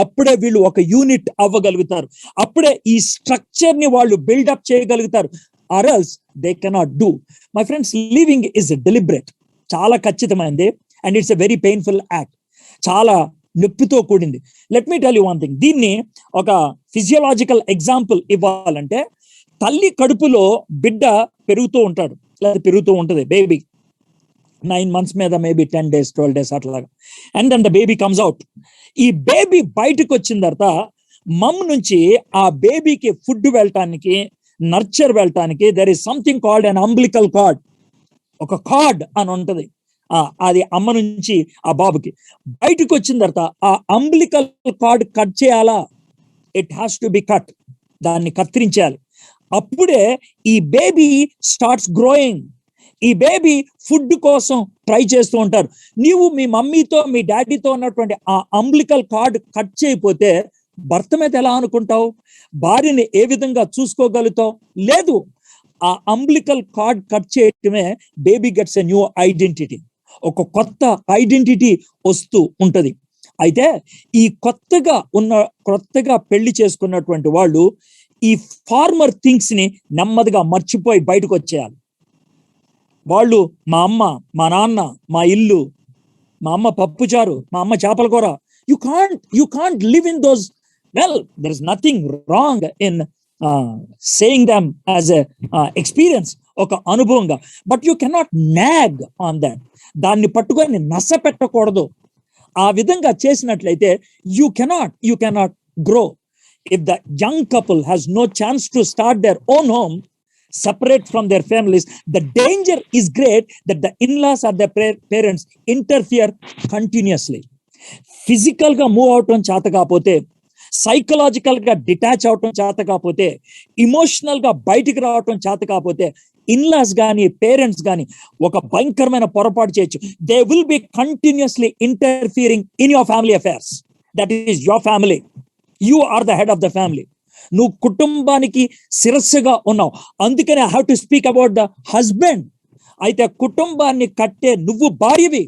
అప్పుడే వీళ్ళు ఒక యూనిట్ అవ్వగలుగుతారు, అప్పుడే ఈ స్ట్రక్చర్ ని వాళ్ళు బిల్డప్ చేయగలుగుతారు. or else they cannot do. My friends, living is deliberate, చాలా ఖచ్చితమైనది, and it's a very painful act, చాలా నొప్పితో కూడింది. Let me tell you one thing. దీన్ని ఒక ఫిజియోలాజికల్ ఎగ్జాంపుల్ ఇవ్వాలంటే, తల్లి కడుపులో బిడ్డ పెరుగుతూ ఉంటాడు, లేదా పెరుగుతూ ఉంటుంది బేబీ, 9 months మీద మేబీ 10 days 12 days అట్లాగా. And then the baby comes out. ఈ బేబీ బయటకు వచ్చిన తర్వాత మమ్ నుంచి ఆ బేబీకి ఫుడ్ వెళ్ళటానికి, నర్చర్ వెళ్ళటానికి, there is something called an umbilical card. ఒక కార్డ్ అని ఉంటది, అది అమ్మ నుంచి ఆ బాబుకి. బయటకు వచ్చిన తర్వాత ఆ అంబ్లికల్ కార్డ్ కట్ చేయాలా? It has to be cut. దాన్ని కత్తిరించాలి. అప్పుడే ఈ బేబీ స్టార్ట్స్ గ్రోయింగ్. ఈ బేబీ ఫుడ్ కోసం ట్రై చేస్తూ ఉంటారు. నీవు మీ మమ్మీతో మీ డాడీతో ఉన్నటువంటి ఆ అంబ్లికల్ కార్డ్ కట్ చేయకపోతే భర్త మీద ఎలా అనుకుంటావు? భార్యని ఏ విధంగా చూసుకోగలుగుతావు? లేదు. ఆ అంబ్లికల్ కార్డ్ కట్ చేయటమే baby gets a new identity. ఒక కొత్త ఐడెంటిటీ వస్తూ ఉంటది. అయితే ఈ కొత్తగా పెళ్లి చేసుకున్నటువంటి వాళ్ళు ఈ ఫార్మర్ థింగ్స్ ని నెమ్మదిగా మర్చిపోయి బయటకు వచ్చేయాలి. వాళ్ళు మా అమ్మ, మా నాన్న, మా ఇల్లు, మా అమ్మ పప్పుచారు, మా అమ్మ చేపల కూర, you can't live in those. Well, there is nothing wrong in saying them as a experience, ఒక అనుభవంగా, but you cannot Nag on that. దాన్ని పట్టుకొని నస పెట్టకూడదు. ఆ విధంగా చేసినట్లయితే you cannot grow. if the young couple has no chance to start their own home, separate from their families, the danger is great that the in-laws or their parents interfere continuously. Physical ga move avtam chata kaapothe, psychological ga detach avtam chata kaapothe, emotional ga bayitiki raavatam chata kaapothe, in-laws gaani parents gaani oka bhayankaramaina పొరపాటు చేయొచ్చు. They will be continuously interfering in your family affairs. That is your family. You are the head of the family. నువ్వు కుటుంబానికి శిరస్సుగా ఉన్నావు. అందుకని I have to speak about the husband. అయితే కుటుంబాన్ని కట్టే నువ్వు భార్యవి.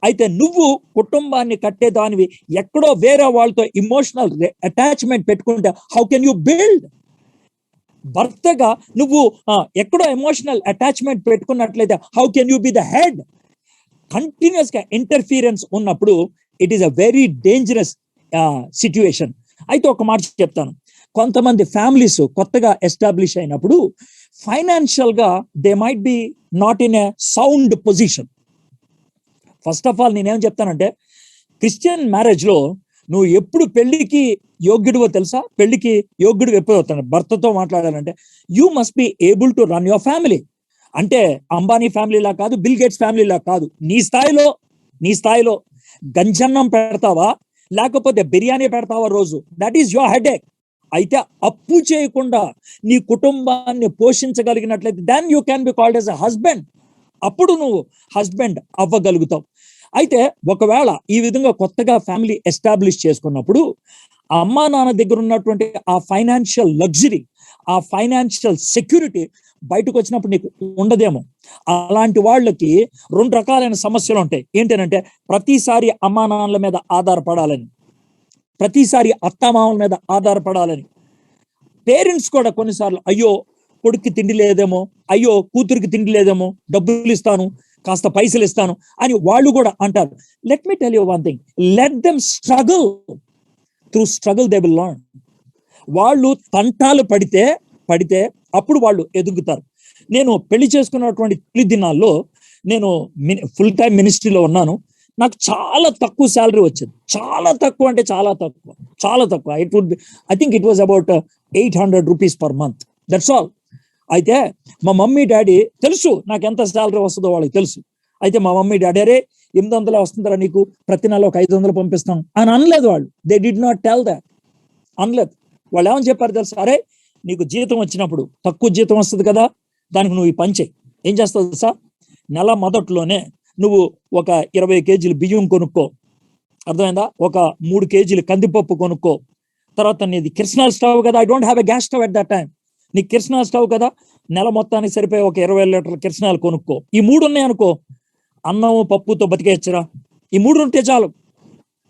అయితే నువ్వు కుటుంబాన్ని కట్టే దానివి ఎక్కడో వేరే వాళ్ళతో ఇమోషనల్ అటాచ్మెంట్ పెట్టుకుంటే హౌ కెన్ యూ బిల్డ్? భర్తగా నువ్వు ఎక్కడో ఎమోషనల్ అటాచ్మెంట్ పెట్టుకున్నట్లయితే how can you be the head? Continuous గా ఇంటర్ఫీరెన్స్ ఉన్నప్పుడు it is a very dangerous situation. అయితే ఒక మాట చెప్తాను. కొంతమంది ఫ్యామిలీస్ కొత్తగా ఎస్టాబ్లిష్ అయినప్పుడు ఫైనాన్షియల్ గా they might be not in a sound position. First of all నేనేం చెప్తానంటే, క్రిస్టియన్ మ్యారేజ్ లో నువ్వు ఎప్పుడు పెళ్లికి యోగ్యుడివో తెలుసా? పెళ్లికి యోగ్యుడు ఎప్పుడు అవుతాను భర్తతో మాట్లాడాలంటే, you must be able to run your family. అంటే అంబానీ ఫ్యామిలీలా కాదు, బిల్ గేట్స్ ఫ్యామిలీలా కాదు. నీ స్థాయిలో గంజన్నం పెడతావా లేకపోతే బిర్యానీ పెడతావా రోజు? That is your headache. అయితే అప్పు చేయకుండా నీ కుటుంబాన్ని పోషించగలిగినట్లయితే then you can be called as a husband. అప్పుడు నువ్వు హస్బెండ్ అవ్వగలుగుతావు. అయితే ఒకవేళ ఈ విధంగా కొత్తగా ఫ్యామిలీ ఎస్టాబ్లిష్ చేసుకున్నప్పుడు అమ్మా నాన్న దగ్గర ఉన్నటువంటి ఆ ఫైనాన్షియల్ లగ్జరీ, ఆ ఫైనాన్షియల్ సెక్యూరిటీ బయటకు వచ్చినప్పుడు నీకు ఉండదేమో. అలాంటి వాళ్ళకి రెండు రకాలైన సమస్యలు ఉంటాయి. ఏంటంటే ప్రతిసారి అమ్మా నాన్నల మీద ఆధారపడాలని, ప్రతిసారి అత్తామామల మీద ఆధారపడాలని. పేరెంట్స్ కూడా కొన్నిసార్లు అయ్యో కొడుక్కి తిండి లేదేమో, అయ్యో కూతురికి తిండి లేదేమో, డబ్బులు ఇస్తాను, కాస్త పైసలు ఇస్తాను అని వాళ్ళు కూడా అంటారు. Let me tell you one thing, let them struggle. Through struggle they will learn. వాళ్ళు తంటాలు పడితే అప్పుడు వాళ్ళు ఎదుగుతారు. నేను పెళ్లి చేసుకున్నటువంటి తొలి దినాల్లో నేను ఫుల్ టైం మినిస్ట్రీలో ఉన్నాను. నాకు చాలా తక్కువ శాలరీ వచ్చేది. చాలా తక్కువ అంటే చాలా తక్కువ. It would be, I think it was about 800 rupees per month. That's all. అయితే మా మమ్మీ డాడీ తెలుసు నాకు ఎంత శాలరీ వస్తుందో వాళ్ళకి తెలుసు. అయితే మా మమ్మీ డాడీ అరే 800 వస్తుందా నీకు, ప్రతి నెల ఒక 500 పంపిస్తాం అని అనలేదు వాళ్ళు. They did not tell that. అనలేదు. వాళ్ళు ఏమని చెప్పారు తెలుసు? అరే నీకు జీతం వచ్చినప్పుడు, తక్కువ జీతం వస్తుంది కదా, దానికి నువ్వు ఈ పని చేయి. ఏం చేస్తావు తెలుసా? నెల మొదట్లోనే నువ్వు ఒక 20 కేజీలు బియ్యం కొనుక్కో, అర్థమైందా? ఒక 3 కేజీలు కందిపప్పు కొనుక్కో. తర్వాత నీది కిరసనాల్ స్టవ్ కదా, I don't have a gas stove at that time. నీకు కిరసనాల్ స్టవ్ కదా, నెల మొత్తానికి సరిపోయి ఒక 20 లీటర్ల కిరసనాలు కొనుక్కో. ఈ 3 ఉన్నాయి అనుకో, అన్నము పప్పుతో బతికేచ్చరా. ఈ 3 ఉంటే చాలు.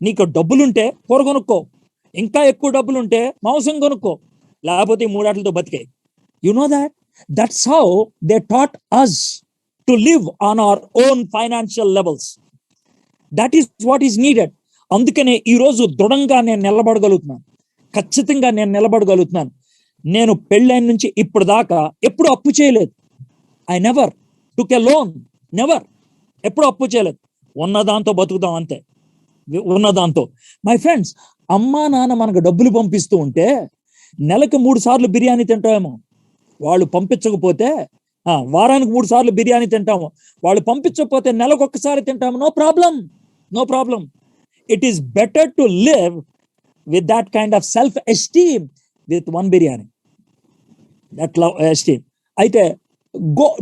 నీకు డబ్బులుంటే కూర కొనుక్కో, ఇంకా ఎక్కువ డబ్బులుంటే మాంసం కొనుక్కో, లేకపోతే ఈ 3 వాటితో బతికే. You know that's how they taught us to live on our own financial levels. That is what is needed. అందుకనే ఈ రోజు దృఢంగా నేను నిలబడగలుగుతున్నాను, ఖచ్చితంగా నేను నిలబడగలుగుతున్నాను. నేను పెళ్ళైన నుంచి ఇప్పుడు దాకా ఎప్పుడు అప్పు చేయలేదు. I never took a loan, never. ఎప్పుడు అప్పు చేయలేదు. ఉన్నదాంతో బతుకుతాం అంతే, ఉన్నదాంతో. మై ఫ్రెండ్స్, అమ్మా నాన్న మనకు డబ్బులు పంపిస్తూ ఉంటే నెలకు 3 సార్లు బిర్యానీ తింటామేమో. వాళ్ళు పంపించకపోతే వారానికి 3 సార్లు బిర్యానీ తింటాము. వాళ్ళు పంపించకపోతే నెలకు ఒక్కసారి తింటాము. No problem. It is better to live with that kind of self esteem with 1 biryani, that love esteem. అయితే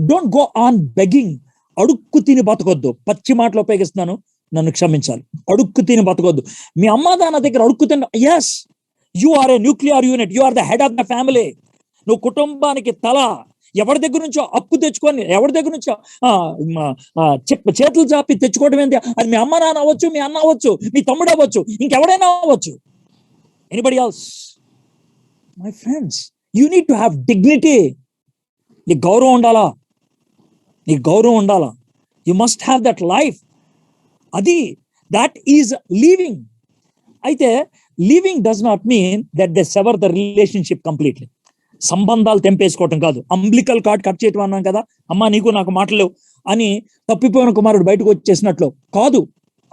డోంట్ గో ఆన్ బెగ్గింగ్. అడుక్కు తిని బతకొద్దు. పచ్చి మాటలు ఉపయోగిస్తున్నాను, నన్ను క్షమించాలి. అడుక్కు తిని బతకొద్దు. మీ అమ్మా నాన్న దగ్గర అడుక్కు తిన. Yes, you are a nuclear unit, you are the head of the family. నువ్వు కుటుంబానికి తల. ఎవరి దగ్గర నుంచో అప్పు తెచ్చుకొని, ఎవరి దగ్గర నుంచో చేతులు చాపి తెచ్చుకోవడం ఏంటి? అది మీ అమ్మ నాన్న అవ్వచ్చు, మీ అన్న అవ్వచ్చు, మీ తమ్ముడు అవ్వచ్చు, ఇంకెవడైనా అవ్వచ్చు, anybody else. My friends, you need to have dignity. నీకు గౌరవం ఉండాలా. You must have that life. That is leaving. అయితే leaving does not mean that they sever the relationship completely. సంబంధాలు తెంపేసుకోవటం కాదు. అంబ్లికల్ కార్డ్ కట్ చేయటం అన్నాం కదా, అమ్మా నీకు నాకు మాటలేవు అని తప్పిపోయిన కుమారుడు బయటకు వచ్చేసినట్లు కాదు,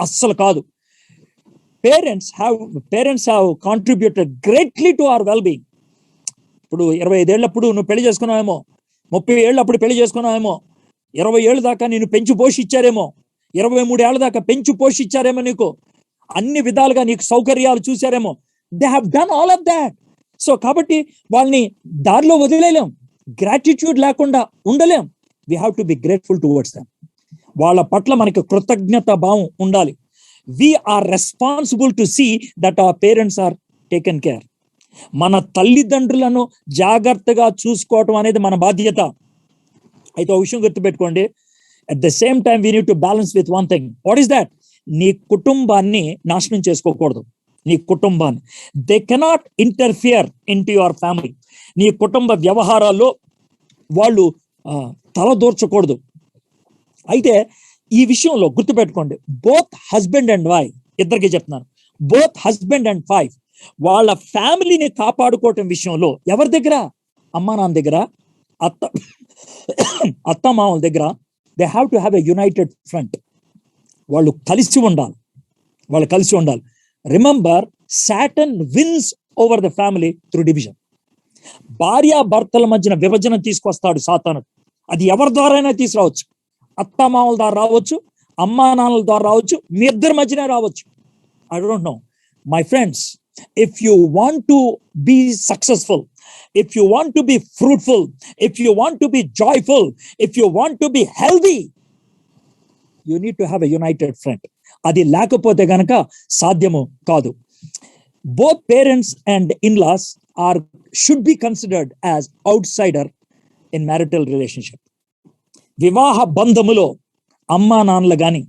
అస్సలు కాదు. Parents have contributed greatly to our well being. ఇప్పుడు 25 ఏళ్ళప్పుడు నువ్వు పెళ్లి చేసుకున్నావేమో, 30 ఏళ్ళు అప్పుడు పెళ్లి చేసుకున్నావేమో, 20 ఏళ్ళ దాకా నేను పెంచి పోషించారేమో, 23 ఏళ్ళ దాకా పెంచి పోషించారేమో, నీకు అన్ని విధాలుగా నీకు సౌకర్యాలు చూసారేమో. They have done all of that. So కాబట్టి వాళ్ళని దారిలో వదిలేలేం, గ్రాటిట్యూడ్ లేకుండా ఉండలేం. We have to be grateful towards them. వాళ్ళ పట్ల మనకి కృతజ్ఞత భావం ఉండాలి. we are responsible to see that our parents are taken care. మన తల్లిదండ్రులను జాగ్రత్తగా చూసుకోవటం అనేది మన బాధ్యత. అయితే ఒక విషయం గుర్తుపెట్టుకోండి, at the same time we need to balance with one thing. What is that? నీ కుటుంబాన్ని నాశనం చేసుకోకూడదు. నీ కుటుంబాన్ని they cannot interfere in to your family. నీ కుటుంబ వ్యవహారాల్లో వాళ్ళు తలదూర్చకూడదు. అయితే ఈ విషయంలో గుర్తుపెట్టుకోండి, బోత్ హస్బెండ్ అండ్ వైఫ్, ఇద్దరికి చెప్తున్నాను, బోత్ హస్బెండ్ అండ్ వైఫ్ వాళ్ళ ఫ్యామిలీని కాపాడుకోవటం విషయంలో ఎవరి దగ్గర? అమ్మా నాన్న దగ్గర, అత్త మామల దగ్గర. They have to have a united front. వాళ్ళు కలిసి ఉండాలి. Remember, Satan wins over the family through division. భార్యాభర్తల మధ్యన విభజన తీసుకొస్తాడు సాతానుడు. అది ఎవరి ద్వారా తీసుకురావచ్చు. అత్తమామల ద్వారా రావచ్చు, అమ్మా నాన్నల ద్వారా రావచ్చు, మీ ఇద్దరి మధ్యనే రావచ్చు. I don't know my friends, if you want to be successful, if you want to be fruitful, if you want to be joyful, if you want to be healthy, you need to have a united front. అది లేకపోతే గనక సాధ్యము కాదు. Both parents and in-laws should be considered as outsider in marital relationship. వివాహ బంధములో అమ్మా నాన్నలు గాని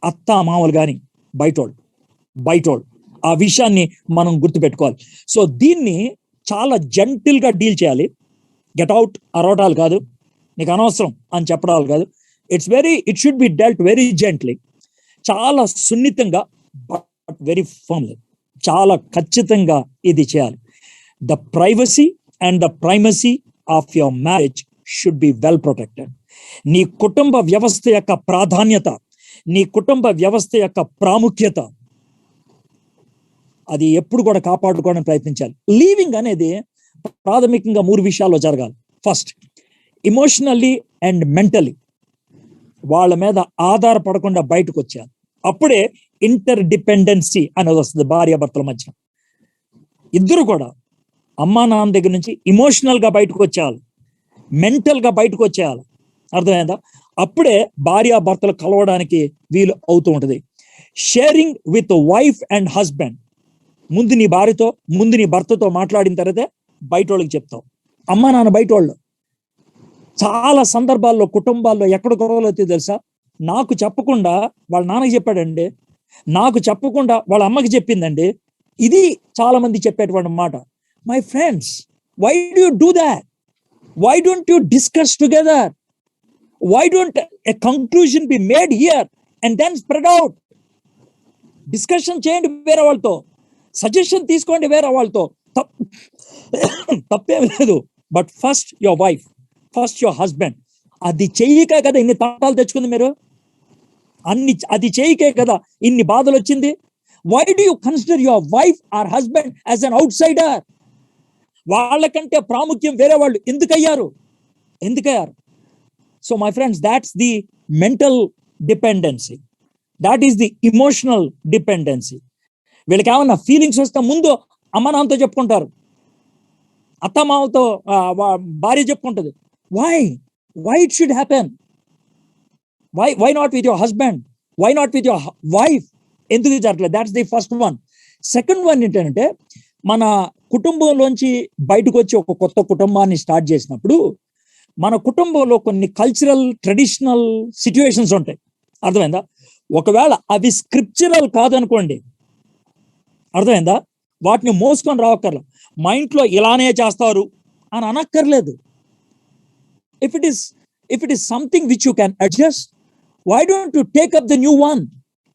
అత్త మామలు గాని బయటోళ్ళు. ఆ విషయాన్ని మనం గుర్తుపెట్టుకోవాలి. సో దీన్ని చాలా జెంటిల్ గా డీల్ చేయాలి. గెట్ అవుట్ అరవటాలు కాదు, నీకు అనవసరం అని చెప్పడాలు కాదు. It should be dwelt very gently, చాలా సున్నితంగా, బట్ వెరీ ఫర్మ్లీ, చాలా ఖచ్చితంగా ఇది చేయాలి. The privacy and the primacy of your marriage should be well protected. నీ కుటుంబ వ్యవస్థ యొక్క ప్రాధాన్యత, నీ కుటుంబ వ్యవస్థ యొక్క ప్రాముఖ్యత, అది ఎప్పుడు కూడా కాపాడుకోవడానికి ప్రయత్నించాలి. లీవింగ్ అనేది ప్రాథమికంగా 3 విషయాల్లో జరగాలి. ఫస్ట్, ఇమోషనల్లీ అండ్ మెంటలీ వాళ్ళ మీద ఆధారపడకుండా బయటకు వచ్చేయాలి. అప్పుడే ఇంటర్ డిపెండెన్సీ అనేది వస్తుంది భార్యాభర్తల మధ్య. ఇద్దరు కూడా అమ్మా నాన్న దగ్గర నుంచి ఇమోషనల్ గా బయటకు వచ్చేయాలి, మెంటల్ గా బయటకు వచ్చేయాలి. అర్థమైందా? అప్పుడే భార్యాభర్తలు కలవడానికి వీలు అవుతూ ఉంటుంది. Sharing with wife and husband, ముందు నీ భర్తతో మాట్లాడిన తర్వాతే బయట వాళ్ళకి చెప్తావు. అమ్మా నాన్న బయట వాళ్ళు చాలా సందర్భాల్లో కుటుంబాల్లో ఎక్కడ గొడవలు అవుతాయి తెలుసా? నాకు చెప్పకుండా వాళ్ళ నాన్నకి చెప్పాడండి, నాకు చెప్పకుండా వాళ్ళ అమ్మకి చెప్పిందండి. ఇది చాలా మంది చెప్పేటువంటి మాట. My friends, why do you do that? Why don't you discuss together? Why don't a conclusion be made here and then spread out? Discussion చేయండి వేరే వాళ్ళతో, సజెషన్ తీసుకోండి వేరే వాళ్ళతో, తప్పేం లేదు. But first your wife, first your husband. అది చెయ్యకే కదా ఇన్ని తాటాలు తెచ్చుకుంది మీరు, అది చేయకే కదా ఇన్ని బాధలు వచ్చింది. Why do you consider your wife or husband as an outsider? వాళ్ళకంటే ప్రాముఖ్యం వేరే వాళ్ళు ఎందుకయ్యారు? So my friends, that's the mental dependency, that is the emotional dependency. వీళ్ళకి ఏమన్నా ఫీలింగ్స్ వస్తే ముందు అమ్మ నాన్నతో చెప్పుకుంటారు, అత్త మామతో భార్య చెప్పుకుంటుంది. Why it should happen? Why not with your husband? Why not with your wife? ఎందుకు జరగలేదు? That's the first one. Second one ఏంటంటే, మన కుటుంబంలోంచి బయటకు వచ్చి ఒక కొత్త కుటుంబాన్ని స్టార్ట్ చేసినప్పుడు మన కుటుంబంలో కొన్ని కల్చరల్ ట్రెడిషనల్ సిచ్యువేషన్స్ ఉంటాయి. అర్థమైందా? ఒకవేళ అవి స్క్రిప్చరల్ కాదనుకోండి, అర్థమైందా, వాటిని మోసుకొని రావక్కర్లా. మా ఇంట్లో ఇలానే చేస్తారు అని అనక్కర్లేదు. If it is something which you can adjust, why don't you take up the new one?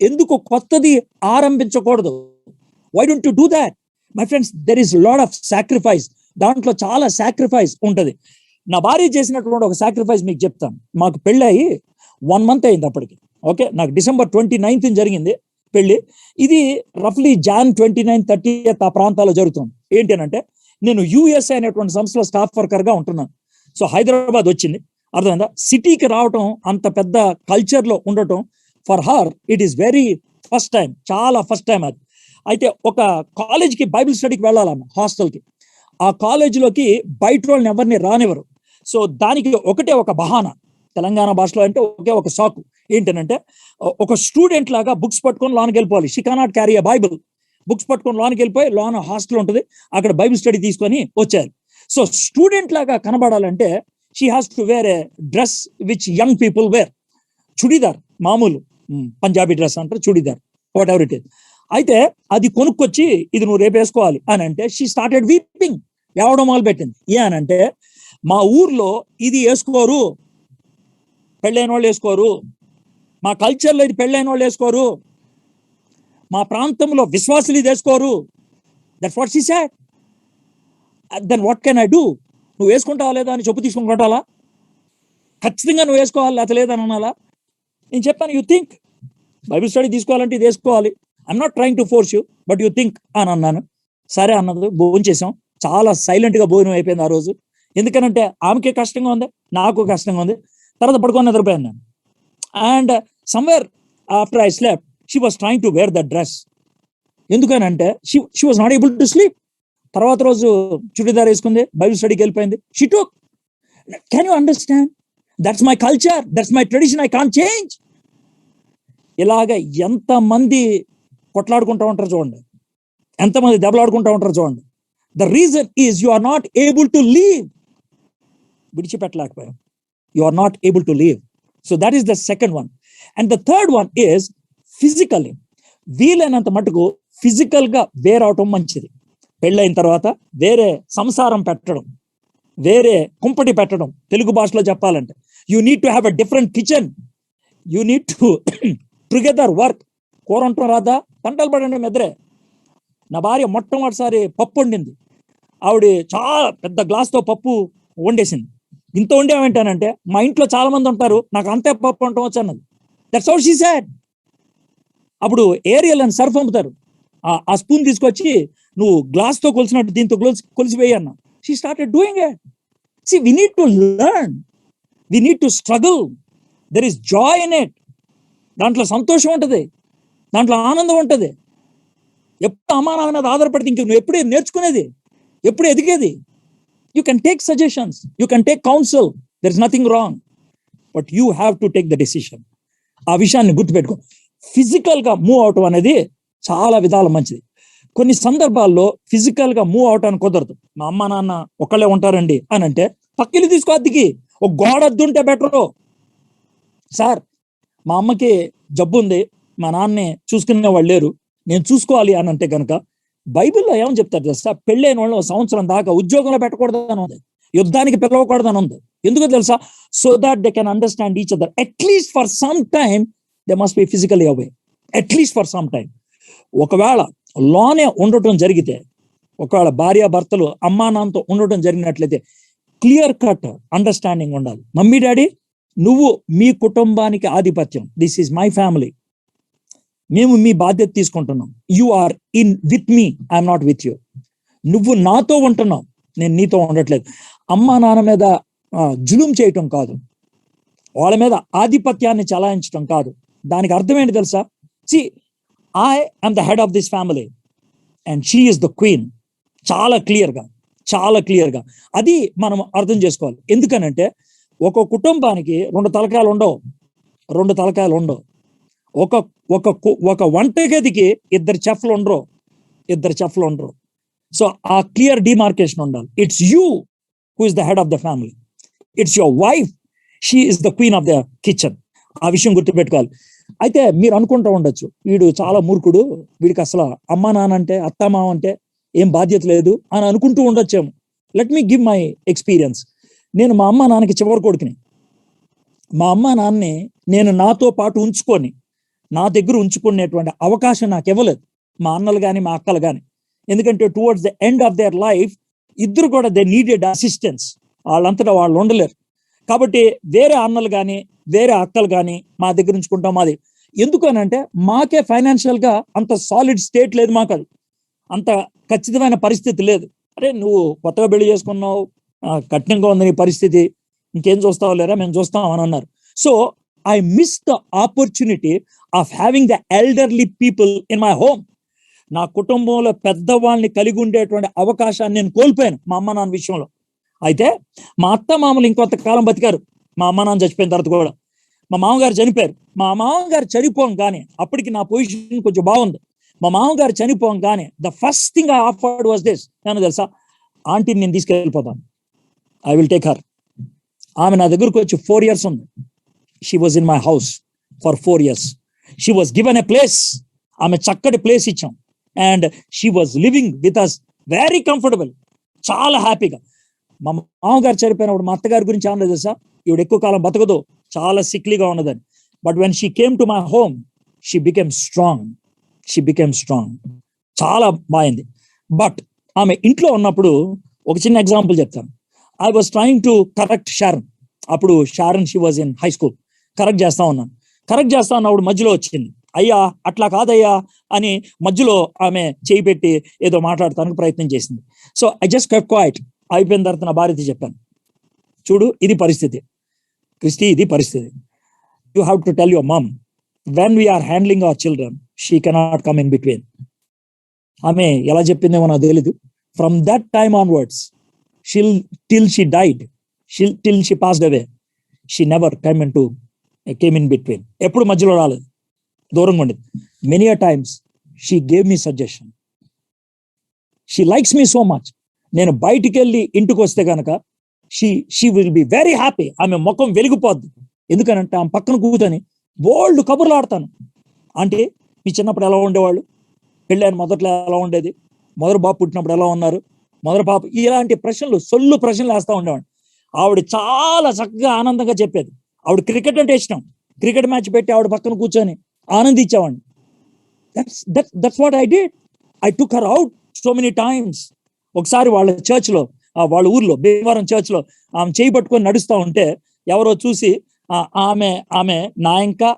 ఎందుకు కొత్తది ఆరంభించకూడదు? Why don't you do that? My friends, there is lot of sacrifice. దాంట్లో చాలా సాక్రిఫైస్ ఉంటుంది. నా భార్య చేసినటువంటి ఒక సాక్రిఫైస్ మీకు చెప్తాను. మాకు పెళ్ళయి 1 month అయింది అప్పటికి. ఓకే, నాకు December 29th జరిగింది. పెళ్లి. ఇది రఫ్లీ జాన్ 29, 30 ఆ ప్రాంతాల్లో జరుగుతుంది. ఏంటి అంటే, నేను యుఎస్ఏ అనేటువంటి సంస్థలో స్టాఫ్ వర్కర్ గా ఉంటున్నాను. సో హైదరాబాద్ వచ్చింది, అర్థమైందా? సిటీకి రావటం, అంత పెద్ద కల్చర్ లో ఉండటం, for her it is very first time, చాలా ఫస్ట్ టైం అది. అయితే ఒక కాలేజ్కి బైబిల్ స్టడీకి వెళ్ళాలన్న హాస్టల్కి. ఆ కాలేజీలోకి బయట వాళ్ళని ఎవరిని రానివ్వరు. సో దానికి ఒకటే ఒక బహానా, తెలంగాణ భాషలో అంటే ఒకే ఒక సాకు. ఏంటనంటే, ఒక స్టూడెంట్ లాగా బుక్స్ పట్టుకొని లోనికి వెళ్ళిపోవాలి. She cannot carry a Bible. Books పట్టుకొని లోనికి వెళ్ళిపోయి, లోన హాస్టల్ ఉంటుంది, అక్కడ బైబిల్ స్టడీ తీసుకొని వచ్చారు. సో స్టూడెంట్ లాగా కనబడాలంటే she has to wear a dress which young people wear. Churidar, మామూలు పంజాబీ డ్రెస్ అంటారు, churidar, whatever it is. అయితే అది కొనుక్కొచ్చి, ఇది నువ్వు రేపు వేసుకోవాలి అని అంటే, షీ స్టార్టెడ్ వీపింగ్, ఏవడం మొదలు పెట్టింది. ఏ అని అంటే, మా ఊర్లో ఇది వేసుకోరు, పెళ్ళైన వాళ్ళు వేసుకోరు, మా కల్చర్లో ఇది పెళ్ళైన వాళ్ళు వేసుకోరు, మా ప్రాంతంలో విశ్వాసులు ఇది వేసుకోరు. That's what she said. Then what can I do? నువ్వు వేసుకుంటావా లేదా అని చెప్పు తీసుకుని కొట్టాలా? ఖచ్చితంగా నువ్వు వేసుకోవాలి, లేకపోతే లేదని అనాలా? నేను చెప్పాను, యూ థింక్ బైబిల్ స్టడీ తీసుకోవాలంటే ఇది వేసుకోవాలి, I'm not trying to force you, but you think అని అన్నాను. సరే అన్నది, భోజనం చేసాం. చాలా సైలెంట్ గా భోజనం అయిపోయింది ఆ రోజు. ఎందుకనంటే ఆమెకే కష్టంగా ఉంది, నాకు కష్టంగా ఉంది. తర్వాత పడుకొని నిద్రపోయాను నేను. And somewhere after I slept, she was trying to wear the dress. ఎందుకనంటే she was not able to sleep. తర్వాత రోజు చుడిదార్ వేసుకుంది, బైబిల్ స్టడీకి వెళ్ళిపోయింది. She took. Can you understand? That's my culture, that's my tradition, I can't change. ఇలాగ ఎంతమంది కొట్లాడుకుంటూ ఉంటారు చూడండి, ఎంతమంది దెబ్బలాడుకుంటూ ఉంటారు చూడండి. The reason is you are not able to leave. విడిచిపెట్టలేకపోయాం, you are not able to leave. So that is the second one. And the third one is physically. వీలైనంత మటుకు ఫిజికల్ గా వేరవటం మంచిది. పెళ్ళైన తర్వాత వేరే సంసారం పెట్టడం, వేరే కుంపటి పెట్టడం, తెలుగు భాషలో చెప్పాలంటే, you need to have a different kitchen, you need to together work. కూర ఉండటం రాదా? తంటలు పడండి మెదరే. నా భార్య మొట్టమొదటిసారి పప్పు వండింది. ఆవిడ చాలా పెద్ద గ్లాస్తో పప్పు వండేసింది. ఇంత వండేమంటానంటే, మా ఇంట్లో చాలా మంది ఉంటారు, నాకు అంతే పప్పు వండటం వచ్చు అన్నది. That's how she said. అప్పుడు ఏరియల్ అని సర్ఫ్ అమ్ముతారు, ఆ స్పూన్ తీసుకొచ్చి నువ్వు గ్లాస్తో కొలిసినట్టు దీంతో కొలిసివేయి అన్న. She started doing it. See, we need to learn. We need to struggle. There is joy in it. దాంట్లో సంతోషం ఉంటుంది, దాంట్లో ఆనందం ఉంటుంది. ఎప్పుడు అమ్మానా అనేది ఆధారపడితే ఇంక నువ్వు ఎప్పుడు నేర్చుకునేది, ఎప్పుడు ఎదిగేది. You can take suggestions, you can take counsel, there is nothing wrong, but you have to take the decision. ఆ విషయాన్ని గుర్తుపెట్టుకో. ఫిజికల్ గా మూవ్ అవటం అనేది చాలా విధాలు మంచిది. కొన్ని సందర్భాల్లో ఫిజికల్ గా మూవ్ అవటానికి కుదరదు. మా అమ్మ నాన్న ఒకళ్ళే ఉంటారండి అని అంటే, పక్కిలు తీసుకో అద్దెకి, ఒక గోడ అద్దుంటే బెటరు. సార్, మా అమ్మకి జబ్బు ఉంది, మా నాన్నే చూసుకునే వాళ్ళు లేరు, నేను చూసుకోవాలి అని అంటే కనుక, బైబిల్లో ఏమని చెప్తారు తెలుసా? పెళ్ళైన వాళ్ళు సంవత్సరం దాకా ఉద్యోగంలో పెట్టకూడదు అని ఉంది, యుద్ధానికి పిలవకూడదు అని ఉంది. ఎందుకో తెలుసా? So that they can understand each other. At least for some time they must be physically away, at least for some time. ఒకవేళ లోనే ఉండటం జరిగితే, ఒకవేళ భార్యాభర్తలు అమ్మా నాన్నతో ఉండటం జరిగినట్లయితే, క్లియర్ కట్ అండర్స్టాండింగ్ ఉండాలి. మమ్మీ డాడీ, నువ్వు మీ కుటుంబానికి ఆధిపత్యం, దిస్ ఈజ్ మై ఫ్యామిలీ, మేము మీ బాధ్యత తీసుకుంటున్నాం. You are in with me, I'm not with you. నువ్వు నాతో ఉంటున్నావు, నేను నీతో ఉండట్లేదు. అమ్మా నాన్న మీద జులుం చేయటం కాదు, వాళ్ళ మీద ఆధిపత్యాన్ని చలాయించడం కాదు. దానికి అర్థం ఏంటి తెలుసా? See, I am the head of this family and she is the queen. చాలా క్లియర్గా అది మనం అర్థం చేసుకోవాలి. ఎందుకనంటే, ఒక కుటుంబానికి రెండు తలకాయలు ఉండవు. ఒక వంటగదికి ఇద్దరు చెఫ్లు ఉండరు. సో ఆ క్లియర్ డిమార్కేషన్ ఉండాలి. It's you who is the head of the family, it's your wife, she is the queen of the kitchen. ఆ విషయం గుర్తుపెట్టుకోవాలి. అయితే మీరు అనుకుంటూ ఉండొచ్చు, వీడు చాలా మూర్ఖుడు, వీడికి అసలు అమ్మా నాన్న అంటే, అత్తమామ అంటే ఏం బాధ్యత లేదు అని అనుకుంటూ ఉండొచ్చేమో. Let me give my experience. నేను మా అమ్మ నాన్నకి చివరి కొడుకుని. మా అమ్మ నాన్నని నేను నాతో పాటు ఉంచుకొని, నా దగ్గర ఉంచుకునేటువంటి అవకాశం నాకు ఇవ్వలేదు మా అన్నలు కానీ మా అక్కలు కానీ. ఎందుకంటే towards the end of their life ఇద్దరు కూడా దే నీడెడ్ అసిస్టెన్స్, వాళ్ళంతటా వాళ్ళు ఉండలేరు. కాబట్టి వేరే అన్నలు కానీ వేరే అక్కలు కానీ మా దగ్గర ఉంచుకుంటాం. మాది ఎందుకు అని అంటే మాకే ఫైనాన్షియల్ గా అంత సాలిడ్ స్టేట్ లేదు, మాకు అది అంత ఖచ్చితమైన పరిస్థితి లేదు. అరే నువ్వు కొత్తగా పెళ్లి చేసుకున్నావు, కఠినంగా ఉంది నీ పరిస్థితి, ఇంకేం చూస్తావు లేరా, మేము చూస్తాం అని అన్నారు. So I miss the opportunity of having the elderly people in my home. నా కుటుంబంలో పెద్దవాళ్ళని కలిగి ఉండేటువంటి అవకాశాన్ని నేను కోల్పోయాను మా అమ్మ నాన్న విషయంలో. అయితే మా అత్త మామలు ఇంకొంతకాలం బతికారు, మా అమ్మ నాన్న చచ్చిపోయిన తర్వాత కూడా. మా మామగారు చనిపోయారు. మా మామగారు చనిపోగానే, అప్పటికి నా పొజిషన్ కొంచెం బాగుంది, మా మామగారు చనిపోగానే the first thing I offered was this, ఏమన్నా తెలుసా, ఆంటీని నేను తీసుకెళ్ళిపోతాను, ఐ విల్ టేక్ హర్. ఆమె నా దగ్గరకు వచ్చి 4 years ఉంది. She was in my house for 4 years. She was given a place, ఆమె చక్కటి ప్లేస్ ఇచ్చాం, and she was living with us very comfortable, చాలా హ్యాపీగా. మా మామగారు చనిపోయినప్పుడు మా అత్తగారి గురించి ఏమన్నా తెలుసా, ఈవిడ ఎక్కువ కాలం బతకదు, చాలా సిక్లీగా ఉన్నదని. But when she came to my home she became strong, చాలా బాగుంది. బట్ ఆమె ఇంట్లో ఉన్నప్పుడు ఒక చిన్న ఎగ్జాంపుల్ చెప్తాను. I was trying to correct Sharon. అప్పుడు Sharon she was in high school. Correct చేస్తా ఉన్నప్పుడు మధ్యలో వచ్చింది, అయ్యా అట్లా కాదయ్యా అని మధ్యలో ఆమె చేయి పెట్టి ఏదో మాట్లాడటానికి ప్రయత్నం చేసింది. So I just kept quiet. అయిపోయిన తర్వాత నా భార్యతో చెప్పాను, చూడు ఇది పరిస్థితి క్రిస్టి, ఇది పరిస్థితి. You have to tell your mum when we're handling our children she cannot come in between. ఆమె ఎలా చెప్పిందేమో నాకు తెలీదు. From that time onwards till she died, till she passed away, she never came in between. ఎప్పుడు మధ్యలో రాలేదు, దూరంగా ఉండేది. Many a times she gave me suggestion. She likes me so much. నేను బయటికి వెళ్ళి ఇంటికి వస్తే కనుక she will be very happy. ఆమె ముఖం వెలిగిపోద్ది. ఎందుకనంటే ఆమె పక్కన కూర్చొని బోల్డ్ కబుర్లు ఆడతాను. అంటే మీ చిన్నప్పుడు ఎలా ఉండేవాళ్ళు, పెళ్ళైన మొదట్లో ఎలా ఉండేది, మొదటి బాబు పుట్టినప్పుడు ఎలా ఉన్నారు, మొదటి పాప, ఇలాంటి సొల్లు ప్రశ్నలు వేస్తా ఉండేవాడు. ఆవిడ చాలా చక్కగా ఆనందంగా చెప్పేది. ఆవిడ క్రికెట్ అంటే ఇష్టం, క్రికెట్ మ్యాచ్ పెట్టి ఆవిడ పక్కన కూర్చొని ఆనందించేవాడిని. That's what I did. I took her out so many times. ఒకసారి వాళ్ళ చర్చ్లో, వాళ్ళ ఊర్లో భీమవరం చర్చ్లో ఆమె చేయి పట్టుకొని నడుస్తూ ఉంటే ఎవరో చూసి ఆమె నా ఇంకా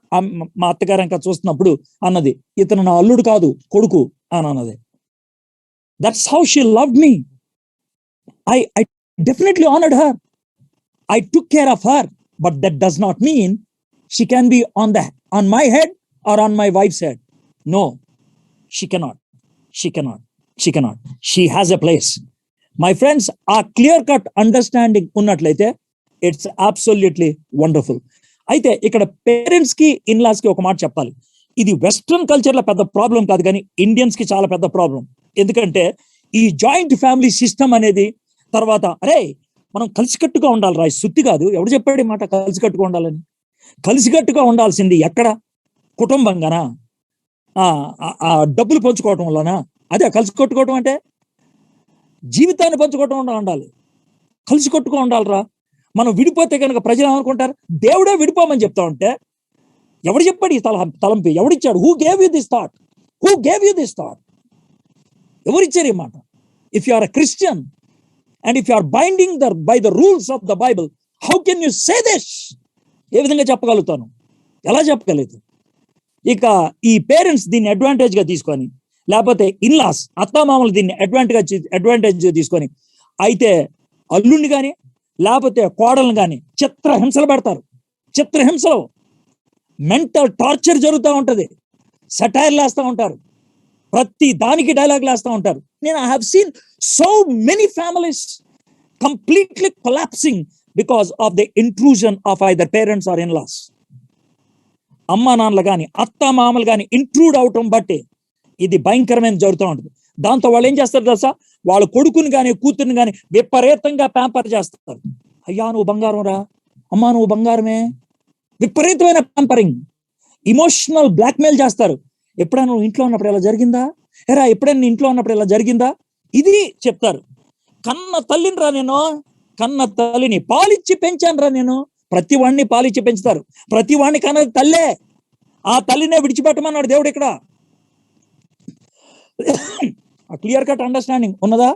మా అత్తగారు ఇంకా చూస్తున్నప్పుడు అన్నది, ఇతను నా అల్లుడు కాదు కొడుకు అని అన్నది. That's how she loved me. I definitely honored her. I took care of her, but that does not mean she can be on my head or on my wife's head. No, she cannot. She has a place. My friends, a clear-cut understanding ఉన్నట్లయితే it's absolutely wonderful. అయితే ఇక్కడ parents కి in-laws కి ఒక మాట చెప్పాలి. ఇది western culture లో పెద్ద ప్రాబ్లం కాదు, కానీ ఇండియన్స్ కి చాలా పెద్ద ప్రాబ్లం. ఎందుకంటే ఈ జాయింట్ ఫ్యామిలీ సిస్టమ్ అనేది తర్వాత, అరే మనం కలిసికట్టుగా ఉండాలి రా, సుత్తి కాదు. ఎవడు చెప్పాడు మాట కలిసికట్టుగా ఉండాలని? కలిసికట్టుగా ఉండాల్సింది ఎక్కడ? కుటుంబంగానా, డబ్బులు పంచుకోవటం వల్లనా? అదే కలిసికట్టుకోవటం అంటే జీవితాన్ని పంచుకోవటం ఉండాలి, కలిసికట్టుగా ఉండాలిరా. మనం విడిపోతే కనుక ప్రజలు ఏమనుకుంటారు, దేవుడే విడిపోమని చెప్తా ఉంటే ఎవడు చెప్పాడు ఈ తలంపి? ఎవడిచ్చాడు? Who gave you this thought? ఎవరిచ్చారు ఈ మాట? If you are a Christian and if you are binding by the rules of the Bible, how can you say this? ఏ విధంగా చెప్పగలుగుతాను? ఎలా చెప్పగలుగుతాను? ఇక ఈ పేరెంట్స్ దీన్ని అడ్వాంటేజ్ గా తీసుకొని, లేకపోతే ఇన్లాస్ అత్తామామలు దీన్ని అడ్వాంటేజ్ తీసుకొని, అయితే అల్లుడిని కానీ లేకపోతే కోడల్ని కానీ చిత్రహింసలు పెడతారు. చిత్రహింసలు, మెంటల్ టార్చర్ జరుగుతూ ఉంటది. సెటైర్లు వేస్తూ ఉంటారు, ప్రతి దానికి డైలాగులు వేస్తూ ఉంటారు. నేను I have seen so many families completely collapsing because of the intrusion of either parents or in-laws. అమ్మా నాన్నలు కానీ అత్త మామలు కానీ ఇంట్రూడ్ అవటం బట్టి ఇది భయంకరమైన జరుగుతూ ఉంటుంది. దాంతో వాళ్ళు ఏం చేస్తారు తెలుసా? వాళ్ళ కొడుకుని కానీ కూతుర్ని కానీ విపరీతంగా ప్యాంపర్ చేస్తారు. అయ్యా నువ్వు బంగారం రా, అమ్మా నువ్వు బంగారమే. విపరీతమైన ప్యాంపరింగ్, ఇమోషనల్ బ్లాక్మెయిల్ చేస్తారు. ఎప్పుడైనా నువ్వు ఇంట్లో ఉన్నప్పుడు ఇలా జరిగిందా? ఎరా ఎప్పుడైనా ఇంట్లో ఉన్నప్పుడు ఇలా జరిగిందా? ఇది చెప్తారు. కన్న తల్లిని రా నేను, కన్న తల్లిని పాలిచ్చి పెంచాను రా నేను. ప్రతి వాడిని పాలిచ్చి పెంచుతారు. ప్రతి వాడిని కన్నది తల్లే. ఆ తల్లినే విడిచిపెట్టమన్నాడు దేవుడు ఇక్కడ. ఆ క్లియర్ కట్ అండర్స్టాండింగ్ ఉన్నదా?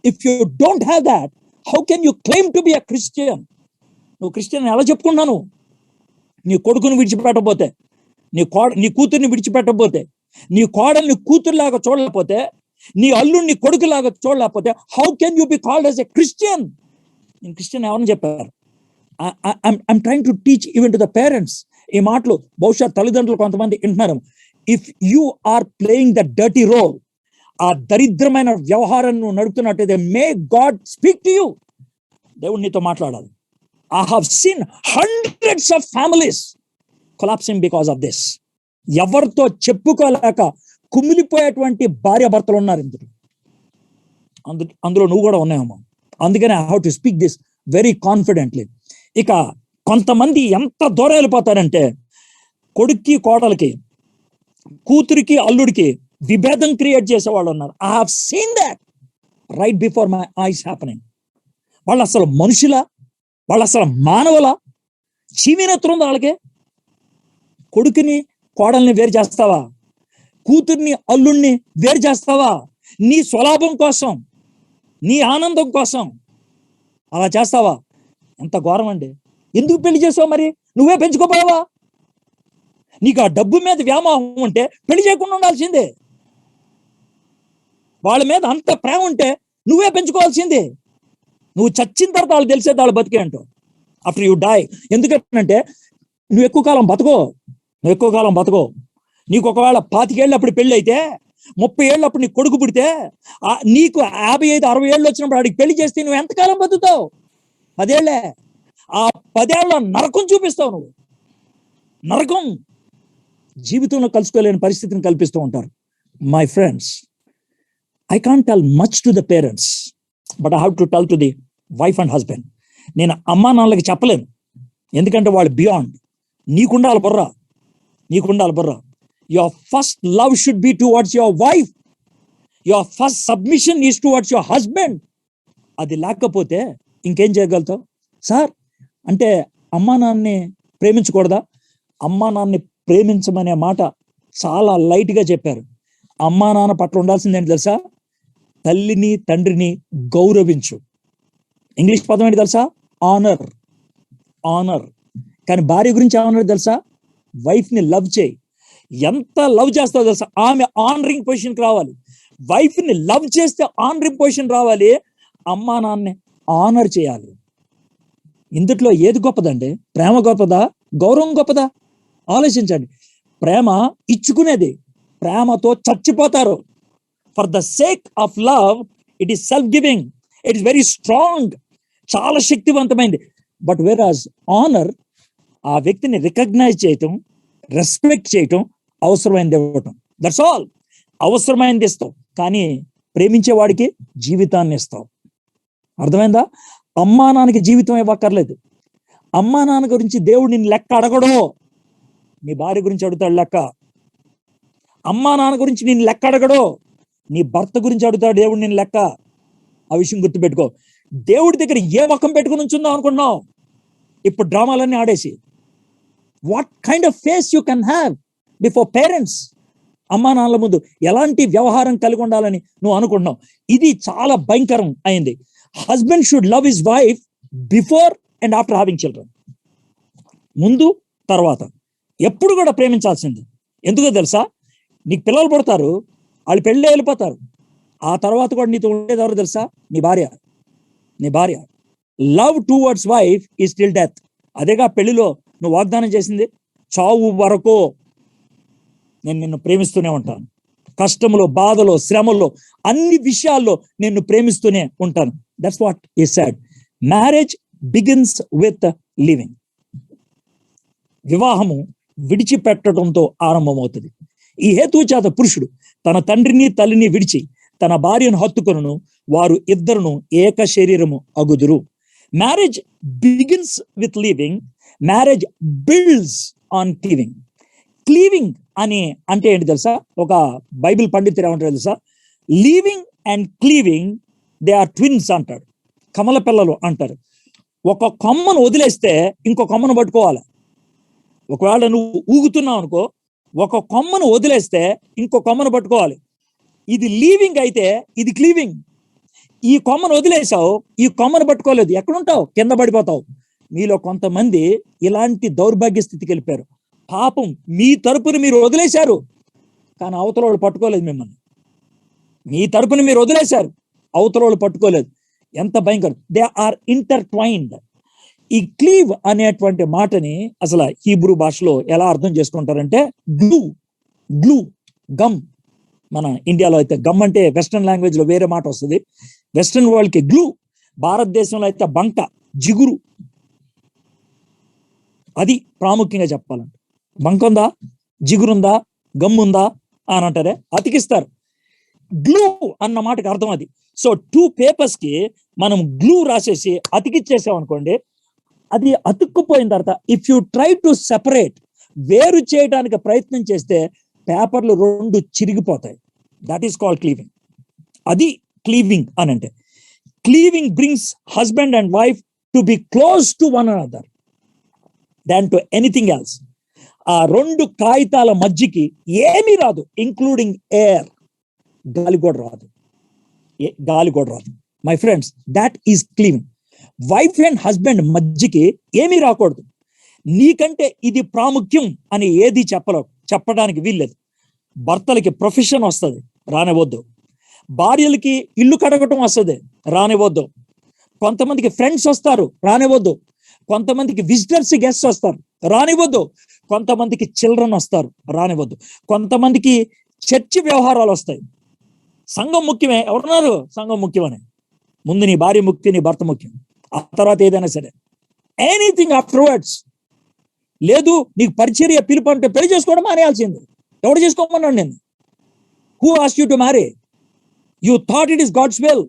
If you don't have that, how can you claim to be a Christian? నువ్వు క్రిస్టియన్ ఎలా చెప్పుకున్నాను? నీ కొడుకును విడిచిపెట్టకపోతే, నీ కూతుర్ని విడిచిపెట్టకపోతే, నీ కోడల్ని కూతురులాగా చూడలేకపోతే, నీ అల్లుడిని కొడుకులాగా చూడలేకపోతే, how can you be called as a Christian? నేను క్రిస్టియన్ ఎవరని చెప్పారు? I'm trying to teach even to the parents. ఈ మాటలు బహుశా తల్లిదండ్రులు కొంతమంది వింటున్నారు. If you are playing the dirty role, ఆ దరిద్రమైన వ్యవహారం నువ్వు నడుపుతున్నట్టయితే, may God speak to you. దేవుడు నీతో మాట్లాడాలి. I have seen hundreds of families collapsing because of this. ఎవరితో చెప్పుకోలేక కుమిలిపోయేటువంటి భార్య భర్తలు ఉన్నారు ఇందులో. అందులో నువ్వు కూడా ఉన్నాయేమో. అందుకని I have to speak this very confidently. ఇక కొంతమంది ఎంత దూరం వెళ్ళిపోతారంటే, కొడుక్కి కోడలికి, కూతురికి అల్లుడికి విభేదం క్రియేట్ చేసే వాళ్ళు ఉన్నారు. I have scene that right before my eyes happening. వాళ్ళు అసలు మనుషులా? వాళ్ళు అసలు మానవులా? చీమీనెత్తులు ఉంది వాళ్ళకి. కొడుకుని కోడల్ని వేరు చేస్తావా? కూతుర్ని అల్లుడిని వేరు చేస్తావా? నీ స్వలాభం కోసం, నీ ఆనందం కోసం అలా చేస్తావా? ఎంత ఘోరం అండి. ఎందుకు పెళ్లి చేసావు? మరి నువ్వే పెంచుకోపోయావా? నీకు ఆ డబ్బు మీద వ్యామోహం ఉంటే పెళ్లి చేయకుండా ఉండాల్సిందే. వాళ్ళ మీద అంత ప్రేమ ఉంటే నువ్వే పెంచుకోవాల్సిందే. నువ్వు చచ్చిన తర్వాత వాళ్ళు తెలిసేది వాళ్ళు బతికే అంటూ, ఆఫ్టర్ యూ డై. ఎందుకంటే నువ్వు ఎక్కువ కాలం బతకో. నీకు ఒకవేళ 25 ఏళ్ళు అప్పుడు పెళ్లి అయితే, 30 ఏళ్ళు అప్పుడు నీకు కొడుకు పుడితే, నీకు 55, 60 ఏళ్ళు వచ్చినప్పుడు వాడికి పెళ్లి చేస్తే నువ్వు ఎంతకాలం బతుకుతావు? 10 ఏళ్లే. ఆ 10 ఏళ్ళ నరకం చూపిస్తావు నువ్వు. నరకం జీవితంలో కలుసుకోలేని పరిస్థితిని కల్పిస్తూ ఉంటారు. My friends, I can't tell much to the parents, but I have to tell to the wife and husband. నేను అమ్మా నాన్నలకి చెప్పలేను, ఎందుకంటే వాళ్ళు బియాండ్. నీకుండాలి బుర్ర. Your first love should be towards your wife. Your first submission is towards your husband. అది లేకపోతే ఇంకేం చేయగలుగుతావు? Sir అంటే అమ్మా నాన్నని ప్రేమించకూడదా? అమ్మా నాన్నని ప్రేమించమనే మాట చాలా లైట్గా చెప్పారు. అమ్మా నాన్న పట్ల ఉండాల్సింది ఏంటి తెలుసా? తల్లిని తండ్రిని గౌరవించు. ఇంగ్లీష్ పదం ఏంటి తెలుసా? ఆనర్. కానీ భార్య గురించి ఏమన్నాడు తెలుసా? వైఫ్ ని లవ్ చేయి. ఎంత లవ్ చేస్తావు తెలుసా? ఆమె ఆనరింగ్ పొజిషన్కి రావాలి. వైఫ్ ని లవ్ చేస్తే ఆనరింగ్ పొజిషన్ రావాలి. అమ్మా నాన్నని ఆనర్ చేయాలి. ఇందుట్లో ఏది గొప్పదండి? ప్రేమ గొప్పదా? గౌరవం గొప్పదా? ఆలోచించండి. ప్రేమ ఇచ్చుకునేది. ప్రేమతో చచ్చిపోతారు. For the sake of love it is self giving. It is very strong, చాలా శక్తివంతమైంది. బట్ వేరాజ్ ఆనర్, ఆ వ్యక్తిని రికగ్నైజ్ చేయటం, రెస్పెక్ట్ చేయటం, అవసరమైనది ఇవ్వటం. That's all. అవసరమైనది ఇస్తావు, కానీ ప్రేమించేవాడికి జీవితాన్ని ఇస్తావు. అర్థమైందా? అమ్మా నాన్నకి జీవితం ఇవ్వక్కర్లేదు. అమ్మా నాన్న గురించి దేవుడు నిన్ను లెక్క అడగడు. నీ భార్య గురించి అడుగుతాడు లెక్క. అమ్మా నాన్న గురించి నిన్ను లెక్క అడగడు. నీ భర్త గురించి అడుగుతాడు దేవుడు నిన్ను లెక్క. ఆ విషయం గుర్తుపెట్టుకో. దేవుడి దగ్గర ఏ ముఖం పెట్టుకుని ఉంచుందాం అనుకుంటున్నావు? ఇప్పుడు డ్రామాలన్నీ ఆడేసి, what kind of face you can have before parents? అమ్మా నాన్నల ముందు ఎలాంటి వ్యవహారం కలిగి ఉండాలని నువ్వు అనుకుంటున్నావు? ఇది చాలా భయంకరం అయింది. Husband should love his wife before and after having children. ముందు తర్వాత ఎప్పుడు కూడా ప్రేమించాల్సింది. ఎందుకో తెలుసా? నీకు పిల్లలు పుడతారు, వాళ్ళు పెళ్ళి వెళ్ళిపోతారు. ఆ తర్వాత కూడా నీతో ఉండేది ఎవరు తెలుసా? నీ భార్య. Love towards wife is till death. అదేగా పెళ్లిలో నువ్వు వాగ్దానం చేసింది. చావు వరకు నేను నిన్ను ప్రేమిస్తూనే ఉంటాను. కష్టములో, బాధలో, శ్రమలో, అన్ని విషయాల్లో నిన్ను ప్రేమిస్తూనే ఉంటాను. That's what is said. Marriage begins with living. వివాహము విడిచిపెట్టడంతో ఆరంభమవుతుంది. ఈ హేతువు చేత పురుషుడు తన తండ్రిని తల్లిని విడిచి తన భార్యను హత్తుకొనును, వారు ఇద్దరును ఏక శరీరము అగుదురు. Marriage begins with leaving. Marriage builds on cleaving. Cleaving అని అంటే ఏంటి తెలుసా? ఒక బైబిల్ పండితుడు ఏమంటారు తెలుసా? Leaving and cleaving they are twins అంటాడు. కమల పిల్లలు అంటారు. ఒక కొమ్మను వదిలేస్తే ఇంకో కొమ్మను పట్టుకోవాలి. ఒకవేళ నువ్వు ఊగుతున్నావు అనుకో, ఒక కొమ్మను వదిలేస్తే ఇంకో కొమ్మను పట్టుకోవాలి. ఇది లీవింగ్ అయితే ఇది క్లీవింగ్. ఈ కొమ్మను వదిలేసావు, ఈ కొమ్మను పట్టుకోలేదు, ఎక్కడుంటావు? కింద పడిపోతావు. మీలో కొంతమంది ఇలాంటి దౌర్భాగ్య స్థితికి వెళ్ళిపోయారు. పాపం మీ తరపున మీరు వదిలేశారు, కానీ అవతల వాళ్ళు పట్టుకోలేదు మిమ్మల్ని. మీ తరపున మీరు వదిలేశారు, అవతల వాళ్ళు పట్టుకోలేదు. ఎంత భయంకరం. They are intertwined. ఈ క్లీవ్ అనేటువంటి మాటని అసలు హీబ్రూ భాషలో ఎలా అర్థం చేసుకుంటారంటే గ్లూ, గమ్. మన ఇండియాలో అయితే గమ్ అంటే వెస్ట్రన్ లాంగ్వేజ్ లో వేరే మాట వస్తుంది, వెస్ట్రన్ వరల్డ్ కి గ్లూ. భారతదేశంలో అయితే బంక, జిగురు. అది ప్రాముఖ్యంగా చెప్పాలంటే. బంక ఉందా, జిగురుందా, గమ్ ఉందా అని అంటారే, అతికిస్తారు. గ్లూ అన్న మాటకి అర్థం అది. సో 2 పేపర్స్ కి మనం గ్లూ రాసేసి అతికిచ్చేసాం అనుకోండి, అది అతుక్కుపోయిన తర్వాత if you try to separate, వేరు చేయడానికి ప్రయత్నం చేస్తే పేపర్లు 2 చిరిగిపోతాయి. That is called cleaving. అది క్లీవింగ్ అని అంటే. Cleaving brings husband and wife to be close to one another than to anything else. ఆ 2 కాగితాల మధ్యకి ఏమీ రాదు, ఇంక్లూడింగ్ ఎయిర్. గాలి కూడా రాదు. My friends, that is cleaving. Wife and husband మధ్యకి ఏమీ రాకూడదు. నీకంటే ఇది ప్రాముఖ్యం అని ఏది చెప్పడానికి వీల్లేదు. భర్తలకి ప్రొఫెషన్ వస్తుంది, రానివ్వద్దు. భార్యలకి ఇల్లు కడగటం వస్తుంది, రానివ్వద్దు. కొంతమందికి ఫ్రెండ్స్ వస్తారు, రానివ్వద్దు. కొంతమందికి విజిటర్స్, గెస్ట్ వస్తారు, రానివ్వద్దు. కొంతమందికి చిల్డ్రన్ వస్తారు, రానివ్వద్దు. కొంతమందికి చర్చి వ్యవహారాలు వస్తాయి. సంఘం ముఖ్యమే, ఎవరున్నారు సంఘం ముఖ్యమని. ముందు నీ భార్య ముఖ్యం, నీ భర్త ముఖ్యం, ఆ తర్వాత ఏదైనా సరే. Anything afterwards. లేదు నీకు పరిచర్య పిలుపు అంటే పెళ్లి చేసుకోవడం మానేయాల్సింది. ఎవడు చేసుకోమన్నాడు నేను? Who asked you to marry? You thought it is God's will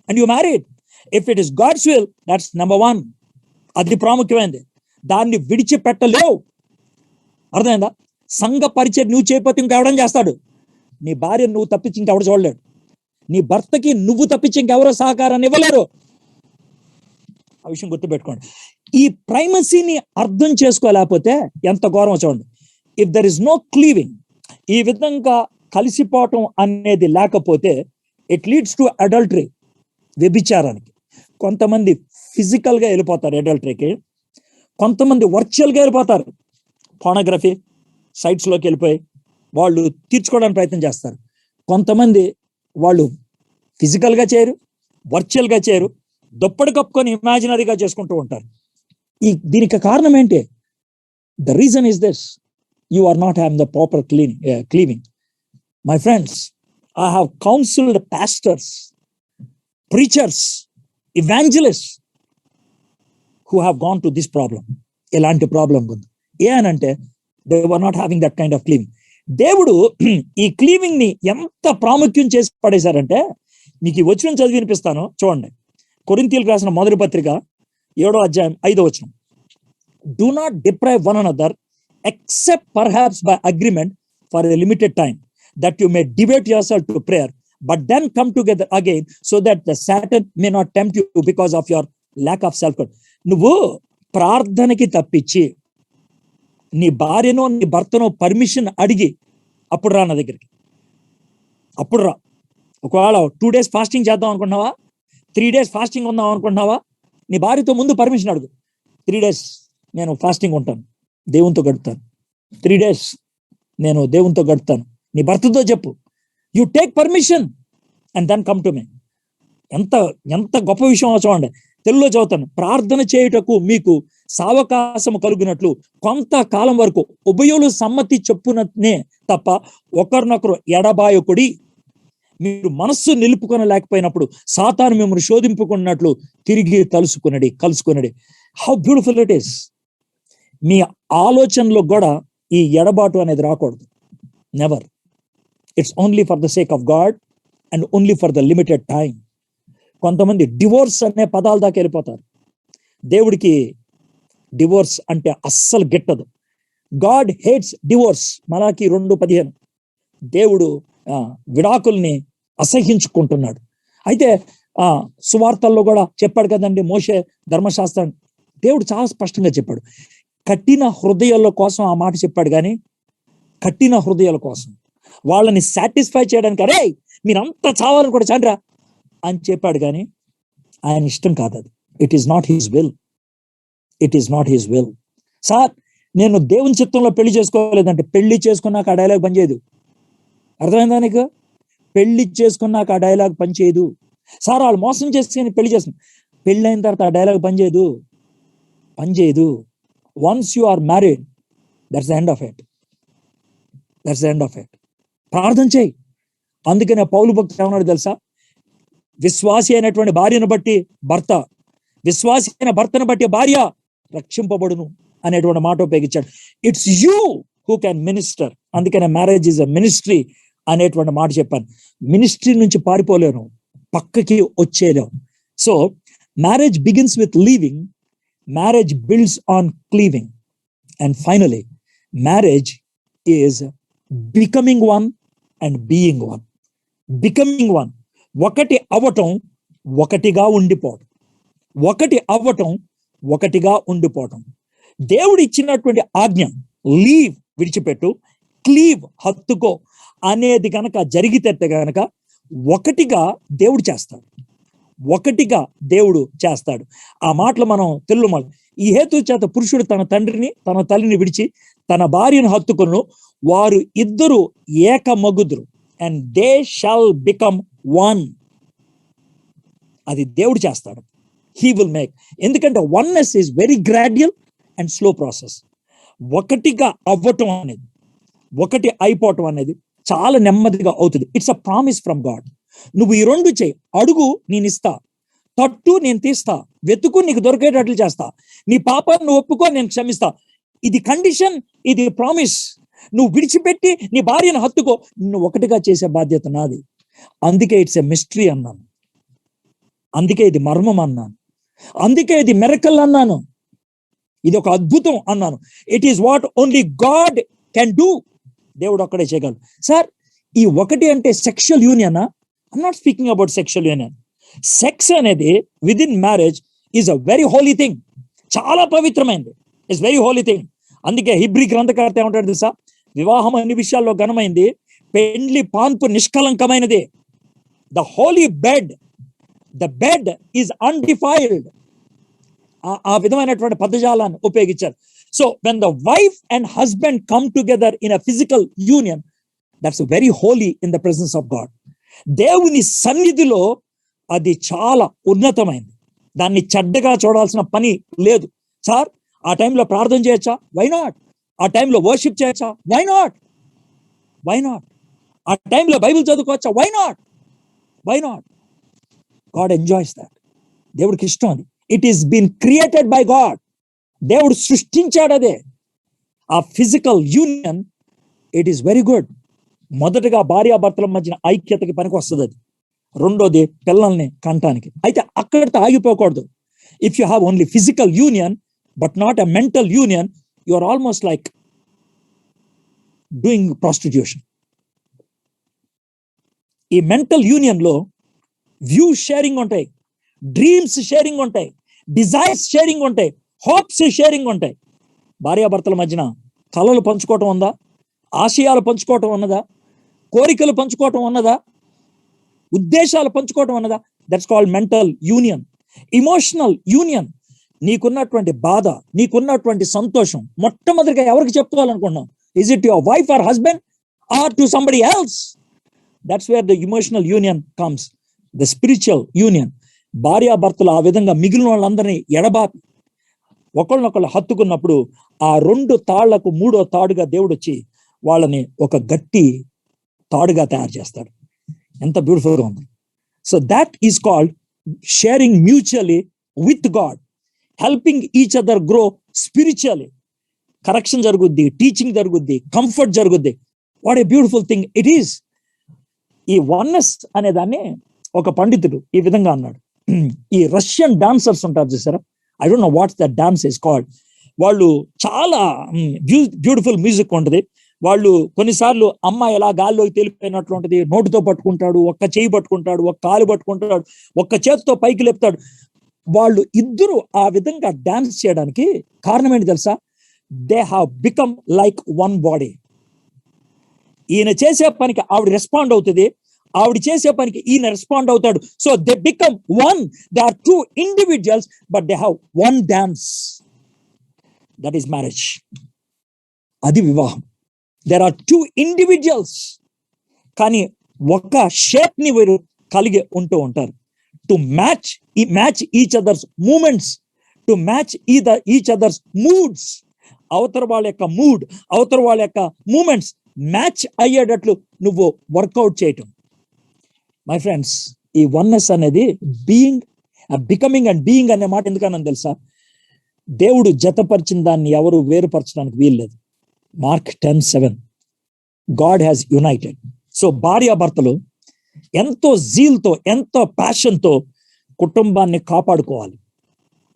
and you married. If it is God's will, that's number 1. అది ప్రాముఖ్యమైనది, దాన్ని విడిచిపెట్టలేవు. అర్థమైందా? సంఘ పరిచయం నువ్వు చేయకపోతే ఇంకెవడం చేస్తాడు? నీ భార్య నువ్వు తప్పించి ఇంకెవడు చూడలేడు. నీ భర్తకి నువ్వు తప్పించి ఇంకెవరో సహకారాన్ని ఇవ్వలేరు. ఆ విషయం గుర్తుపెట్టుకోండి. ఈ ప్రైమసీని అర్థం చేసుకోలేకపోతే ఎంత గౌరవం చూడండి. If there is no cleaving, ఈ విధంగా కలిసిపోవటం అనేది లేకపోతే ఇట్ లీడ్స్ టు అడల్టరీ, వ్యభిచారానికి. కొంతమంది ఫిజికల్ గా వెళ్ళిపోతారు అడల్టరీకి, కొంతమంది వర్చువల్ గా వెళ్ళిపోతారు. పోర్నోగ్రఫీ సైట్స్ లోకి వెళ్ళిపోయి వాళ్ళు తీర్చుకోవడానికి ప్రయత్నం చేస్తారు. కొంతమంది వాళ్ళు ఫిజికల్ గా చేయరు, వర్చువల్ గా చేయరు, దుప్పటి కప్పుకొని ఇమాజినరీగా చేసుకుంటూ ఉంటారు. దీనికి కారణం ఏంటి? The reason is this: you are not having the proper cleaving. My friends, I have counselled pastors, preachers, evangelists who have gone to this problem. ఎలాంటి ప్రాబ్లం ఉంది ఏ అని అంటే, they were not having that kind of cleaving. దేవుడు ఈ cleaving ని ఎంత ప్రాముఖ్యం చేసి పడేశారంటే, మీకు ఈ వచనం చదివి వినిపిస్తాను చూడండి. కొరింథీయులకు రాసిన మొదటి పత్రిక 7వ అధ్యాయం 5వ వచనం. Do not deprive one another except perhaps by agreement for a limited time, that you may devote yourself to prayer, but then come together again, so that the Satan may not tempt you because of your lack of self-control. నువ్వు ప్రార్థనకి తప్పించి నీ భార్యనో నీ భర్తనో permission అడిగి అప్పుడు రా నా దగ్గరికి. అప్పుడు రా. ఒకవేళ 2 days ఫాస్టింగ్ చేద్దాం అనుకుంటున్నావా, 3 days ఫాస్టింగ్ ఉందాం అనుకుంటున్నావా, నీ భార్యతో ముందు పర్మిషన్ అడుగు. 3 days నేను ఫాస్టింగ్ ఉంటాను, దేవునితో గడుపుతాను. 3 days నేను దేవునితో గడుపుతాను. నీ భర్తతో చెప్పు. You take permission and then come to me. ఎంత గొప్ప విషయం చూడండి. తెలుగులో చదువుతాను. ప్రార్థన చేయుటకు మీకు సావకాశము కలుగునట్లు కొంతకాలం వరకు ఉభయులు సమ్మతి చెప్పుననే తప్ప ఒకరినొకరు ఎడబాయకుడి. మీరు మనస్సు నిలుపుకొనలేకపోయినప్పుడు సాతాను మిమ్మల్ని శోధింపుకున్నట్లు తిరిగి కలుసుకునడి. How beautiful it is. మీ ఆలోచనలో కూడా ఈ ఎడబాటు అనేది రాకూడదు. Never. It's only for the sake of God and only for the limited time. కొంతమంది డివోర్స్ అనే పదాల దాకా వెళ్ళిపోతారు. దేవుడికి డివోర్స్ అంటే అస్సలు గిట్టదు. God hates divorce. మలాకి 2:15. దేవుడు విడాకుల్ని అసహించుకుంటున్నాడు. అయితే సువార్తల్లో కూడా చెప్పాడు కదండి, మోషే ధర్మశాస్త్రాన్ని దేవుడు చాలా స్పష్టంగా చెప్పాడు. కఠిన హృదయాల కోసం ఆ మాట చెప్పాడు, కానీ కఠిన హృదయాల కోసం వాళ్ళని సాటిస్ఫై చేయడానికి, అరే మీరంతా చావాలని కూడా చాండ్రా అని చెప్పాడు, కానీ ఆయన ఇష్టం కాదు అది. It is not his will. Sir నేను దేవుని చిత్తంలో పెళ్లి చేసుకోలేదంటే, పెళ్లి చేసుకున్నాక ఆ డైలాగ్ పనిచేయదు. అర్థమైందా నీకు? పెళ్లి చేసుకున్నాక ఆ డైలాగ్ పనిచేయదు. సార్ వాళ్ళు మోసం చేసుకుని పెళ్లి చేసుకుని, పెళ్లి అయిన తర్వాత ఆ డైలాగ్ పనిచేయదు. Once you are married, that's the end of it. ప్రార్థన చేయి. అందుకనే పౌలు భక్తుడు ఏమన్నాడు తెలుసా? విశ్వాసి అయినటువంటి భార్యను బట్టి భర్త, విశ్వాసి అయిన భర్తను బట్టి భార్య రక్షింపబడును అనేటువంటి మాట ఉపయోగించాడు. It's you who can minister. అందుకనే మ్యారేజ్ ఈజ్ అ మినిస్ట్రీ అనేటువంటి మాట చెప్పాను. మినిస్ట్రీ నుంచి పారిపోలేను, పక్కకి వచ్చేలేము. So marriage begins with leaving, marriage builds on cleaving, and finally marriage is becoming one and being one. Becoming one, ఒకటి అవ్వటం, ఒకటిగా ఉండిపోవటం. దేవుడు ఇచ్చినటువంటి ఆజ్ఞ లీవ్ విడిచిపెట్టు, క్లీవ్ హత్తుకో అనేది కనుక జరిగితే గనక ఒకటిగా దేవుడు చేస్తాడు. ఆ మాటలు మనం తెలుగు. ఈ హేతు చేత పురుషుడు తన తండ్రిని తన తల్లిని విడిచి తన భార్యను హత్తుకొను, వారు ఇద్దరు ఏకమగుదురు, and they shall become one. అది దేవుడు చేస్తాడు. He will make. ఎందుకంటే oneness is very gradual and slow process. ఒకటిగా అవ్వటం అనేది, ఒకటి అయిపోవటం అనేది చాలా నెమ్మదిగా అవుతుంది. It's a promise from God. నువ్వు ఈ రెండు చేయి. అడుగు, నేను ఇస్తా. తట్టు, నేను తీస్తా. వెతుకు, నీకు దొరికేటట్లు చేస్తా. నీ పాపాన్ని నువ్వు ఒప్పుకో, నేను క్షమిస్తా. ఇది కండిషన్, ఇది ప్రామిస్. నువ్వు విడిచిపెట్టి నీ భార్యను హత్తుకో, నువ్వు ఒకటిగా చేసే బాధ్యత నాది. అందుకే ఇట్స్ ఎ మిస్టరీ అన్నాను, అందుకే ఇది మర్మం అన్నాను, అందుకే ఇది మిరకల్ అన్నాను, ఇది ఒక అద్భుతం అన్నాను. It is what only God can do. దేవుడు ఒక్కడే చేయగలడు. సార్, ఈ ఒకటి అంటే సెక్షువల్ యూనియనా? I'm not speaking about sexual union. Sex అనేది with in marriage is a very holy thing. చాలా పవిత్రమైంది. It's very holy thing. అందుకే హిబ్రీ గ్రంథకర్త ఏమంటాడు తెలుసా? వివాహం అన్ని విషయాల్లో ఘనమైంది, పెండ్లి పాన్పు నిష్కలంకమైనది. The holy bed, the bed is undefiled. ఆ విధమైనటువంటి పదజాలాన్ని ఉపయోగించారు. So when the wife and husband come together in a physical union, that's very holy in the presence of God. దేవుని సన్నిధిలో అది చాలా ఉన్నతమైంది. దాన్ని చెడ్డగా చూడాల్సిన పని లేదు. సార్, ఆ టైంలో ప్రార్థన చేయొచ్చా? Why not. ఆ టైంలో వర్షిప్ చేయొచ్చా? Why not. ఆ టైంలో బైబిల్ చదువుకోవచ్చా? Why not. God enjoys that. దేవుడికి ఇష్టం అది. It is been created by God. దేవుడు సృష్టించాడు అదే. ఆ physical union, it is very good. మొదటగా భార్యాభర్తల మధ్యన ఐక్యతకి పనికి వస్తుంది అది. రెండోది పిల్లల్ని కంటానికి. అయితే అక్కడితో ఆగిపోకూడదు. If you have only physical union but not a mental union, you are almost like doing prostitution. ఈ మెంటల్ యూనియన్ లో వ్యూ షేరింగ్ ఉంటాయి, డ్రీమ్స్ షేరింగ్ ఉంటాయి, డిజైర్స్ షేరింగ్ ఉంటాయి, హోప్స్ షేరింగ్ ఉంటాయి. భార్యాభర్తల మధ్యన కలలు పంచుకోవటం ఉందా? ఆశయాలు పంచుకోవటం ఉన్నదా? కోరికలు పంచుకోవటం ఉన్నదా? ఉద్దేశాలు పంచుకోవటం ఉన్నదా? That's called mental union. Emotional union, నీకున్నటువంటి బాధ, నీకున్నటువంటి సంతోషం మొట్టమొదటిగా ఎవరికి చెప్పుకోవాలనుకున్నావు? Is it your wife or husband or to somebody else? That's where the emotional union comes. The spiritual union, భార్యాభర్తలు ఆ విధంగా మిగిలిన వాళ్ళందరినీ ఎడబాపి ఒకళ్ళనొకళ్ళు హత్తుకున్నప్పుడు ఆ రెండు తాళ్లకు మూడో తాడుగా దేవుడు వచ్చి వాళ్ళని ఒక గట్టి తాడుగా తయారు చేస్తాడు. ఎంత బ్యూటిఫుల్గా ఉంది. So that is called sharing mutually with God, helping each other grow spiritually. Correction జరుగుద్ది, టీచింగ్ జరుగుద్ది, కంఫర్ట్ జరుగుద్ది. What a beautiful thing it is. ఈ వన్నెస్ అనే దాన్ని ఒక పండితుడు ఈ విధంగా అన్నాడు. ఈ రష్యన్ డాన్సర్స్ ఉంటారు చూసారా, I don't know what's that dance is called. వాళ్ళు చాలా బ్యూటిఫుల్ మ్యూజిక్ ఉంటుంది. వాళ్ళు కొన్నిసార్లు అమ్మాయి ఎలా గాల్లోకి తేలిపోయినట్లు ఉంటుంది, నోటితో పట్టుకుంటాడు, ఒక్క చేయి పట్టుకుంటాడు, ఒక్క కాలు పట్టుకుంటాడు, ఒక్క చేతితో పైకి లేపుతాడు. వాళ్ళు ఇద్దరు ఆ విధంగా డాన్స్ చేయడానికి కారణం ఏంటి తెలుసా? They have become like one body. ఈయన చేసే పనికి ఆవిడ రెస్పాండ్ అవుతుంది, ఆవిడ చేసే పనికి ఈయన రెస్పాండ్ అవుతాడు. So they become one. They are two individuals but they have one dance. That is marriage. అది వివాహం. దేర్ ఆర్ టూ ఇండివిజువల్స్, కానీ ఒక షేప్ ని వీరు కలిగి ఉంటూ ఉంటారు. To match each other's moments, to match each other's moods. అవతల వాళ్ళ యొక్క మూడ్, అవతల వాళ్ళ యొక్క మూమెంట్స్ మ్యాచ్ అయ్యేటట్లు నువ్వు వర్కౌట్ చేయటం. మై ఫ్రెండ్స్, ఈ వన్నెస్ అనేది బికమింగ్ అండ్ బీయింగ్ అనే మాట ఎందుకన్నా తెలుసా? దేవుడు జతపరిచిన దాన్ని ఎవరు వేరుపరచడానికి వీల్లేదు. Mark 10:7 God has United. So భార్యాభర్తలు ఎంతో జీల్తో, ఎంతో ప్యాషన్తో కుటుంబాన్ని కాపాడుకోవాలి.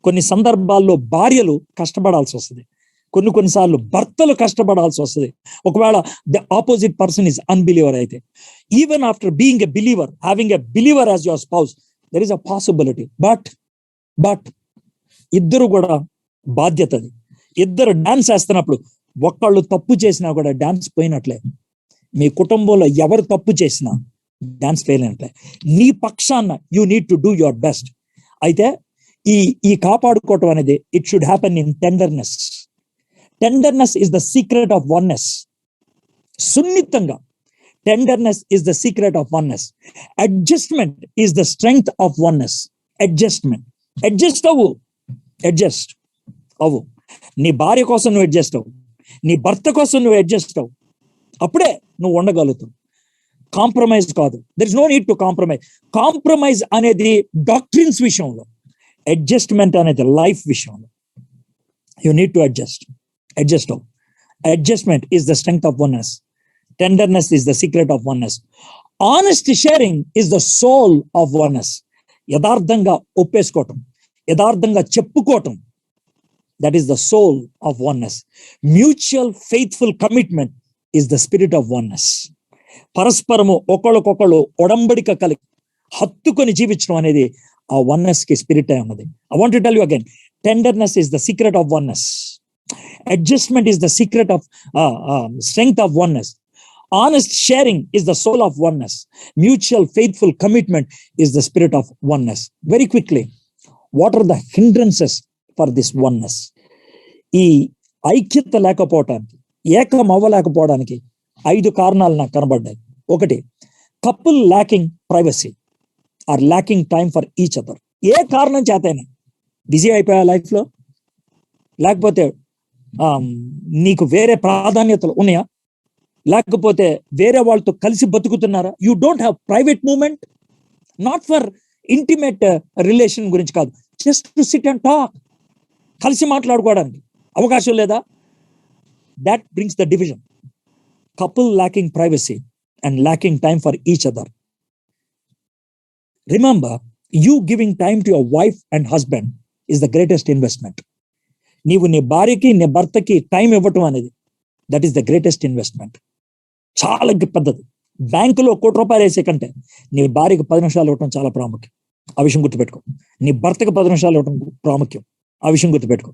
కొన్ని సందర్భాల్లో భార్యలు కష్టపడాల్సి వస్తుంది, కొన్నిసార్లు భర్తలు కష్టపడాల్సి వస్తుంది. ఒకవేళ the opposite person is unbeliever అయితే, even after being a believer, having a believer as your spouse, there is a possibility. But ఇద్దరు కూడా బాధ్యత అది. ఇద్దరు డాన్స్ వేస్తున్నప్పుడు ఒక్కళ్ళు తప్పు చేసినా కూడా డాన్స్ పోయినట్లే. మీ కుటుంబంలో ఎవరు తప్పు చేసినా డాన్స్ ఫెయిల్ అయినట్లే. నీ పక్షాన you need to do your best. అయితే ఈ కాపాడుకోవటం అనేది it should happen in tenderness. Tenderness is the secret of oneness. సున్నితంగా, tenderness is the secret of oneness. Adjustment is the strength of oneness. Adjust అవ్వు. నీ భార్య కోసం నువ్వు అడ్జస్ట్ అవ్వు, నీ భర్త కోసం నువ్వు అడ్జస్ట్ అవ్వు. అప్పుడే నువ్వు ఉండగలుగుతావు. కాంప్రమైజ్ కాదు. There is no need to compromise. Compromise అనేది డాక్ట్రిన్స్ విషయంలో, అడ్జస్ట్మెంట్ అనేది లైఫ్ విషయంలో. యూ నీడ్ టు అడ్జస్ట్ అవ్వు. Adjustment is the strength of oneness. Tenderness is the secret of oneness. Honest sharing is the soul of oneness. యథార్థంగా ఒప్పేసుకోవటం, యథార్థంగా చెప్పుకోవటం, that is the soul of oneness. Mutual faithful commitment is the spirit of oneness. పరస్పరము ఒకళ్ళకొకళ్ళు ఒడంబడిక కలిగి హత్తుకొని జీవించడం అనేది ఆ వన్నెస్ కి స్పిరిట్ అయి ఉన్నది. I want to tell you again, tenderness is the secret of oneness. Adjustment is the secret of strength of oneness. Honest sharing is the soul of oneness. Mutual faithful commitment is the spirit of oneness. Very quickly, what are the hindrances for this oneness? ఈ ఐక్యత లేకపోవటానికి, ఏకం అవ్వలేకపోవడానికి 5 కారణాలు నాకు కనబడ్డాయి. 1, couple lacking privacy or lacking time for each other. ఏ కారణం చేతైనా busy అయిపోయా లైఫ్లో, లేకపోతే నీకు వేరే ప్రాధాన్యతలు ఉన్నాయా, లేకపోతే వేరే వాళ్ళతో కలిసి బతుకుతున్నారా? You don't have private moment, not for intimate relation గురించి కాదు, just to sit and talk. కలిసి మాట్లాడుకోవడానికి అవకాశం లేదా? That brings the division. Couple lacking privacy and lacking time for each other. Remember, you giving time to your wife and husband is the greatest investment. నీవు నీ భార్యకి, నీ భర్తకి time ఇవ్వటం అనేది that is the greatest investment. చాలా పెద్దది. బ్యాంకులో ₹1,00,00,000 వేసే కంటే నీ భార్యకి 10 నిమిషాలు ఇవ్వటం చాలా ప్రాముఖ్యం. ఆ విషయం గుర్తుపెట్టుకో. నీ భర్తకి 10 నిమిషాలు ఇవ్వటం ప్రాముఖ్యం. ఆ విషయం గుర్తుపెట్టుకో.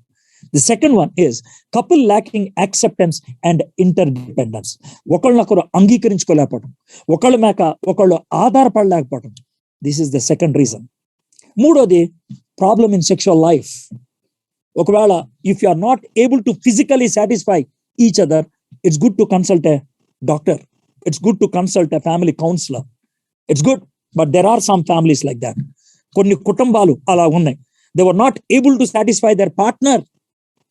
The second one is couple lacking acceptance and interdependence. ఒకళ్ళనొకరు అంగీకరించుకోలేకపోవడం, ఒకళ్ళు ఆధారపడలేకపోవడం. This is the second reason. 3వది, ప్రాబ్లమ్ ఇన్ సెక్షువల్ లైఫ్. ఒకవేళ if you are not able to physically satisfy each other, it's good to consult a doctor, it's good to consult a family counsellor. It's good, but there are some families like that. కొన్ని కుటుంబాలు అలా ఉన్నాయి. They were not able to satisfy there partner,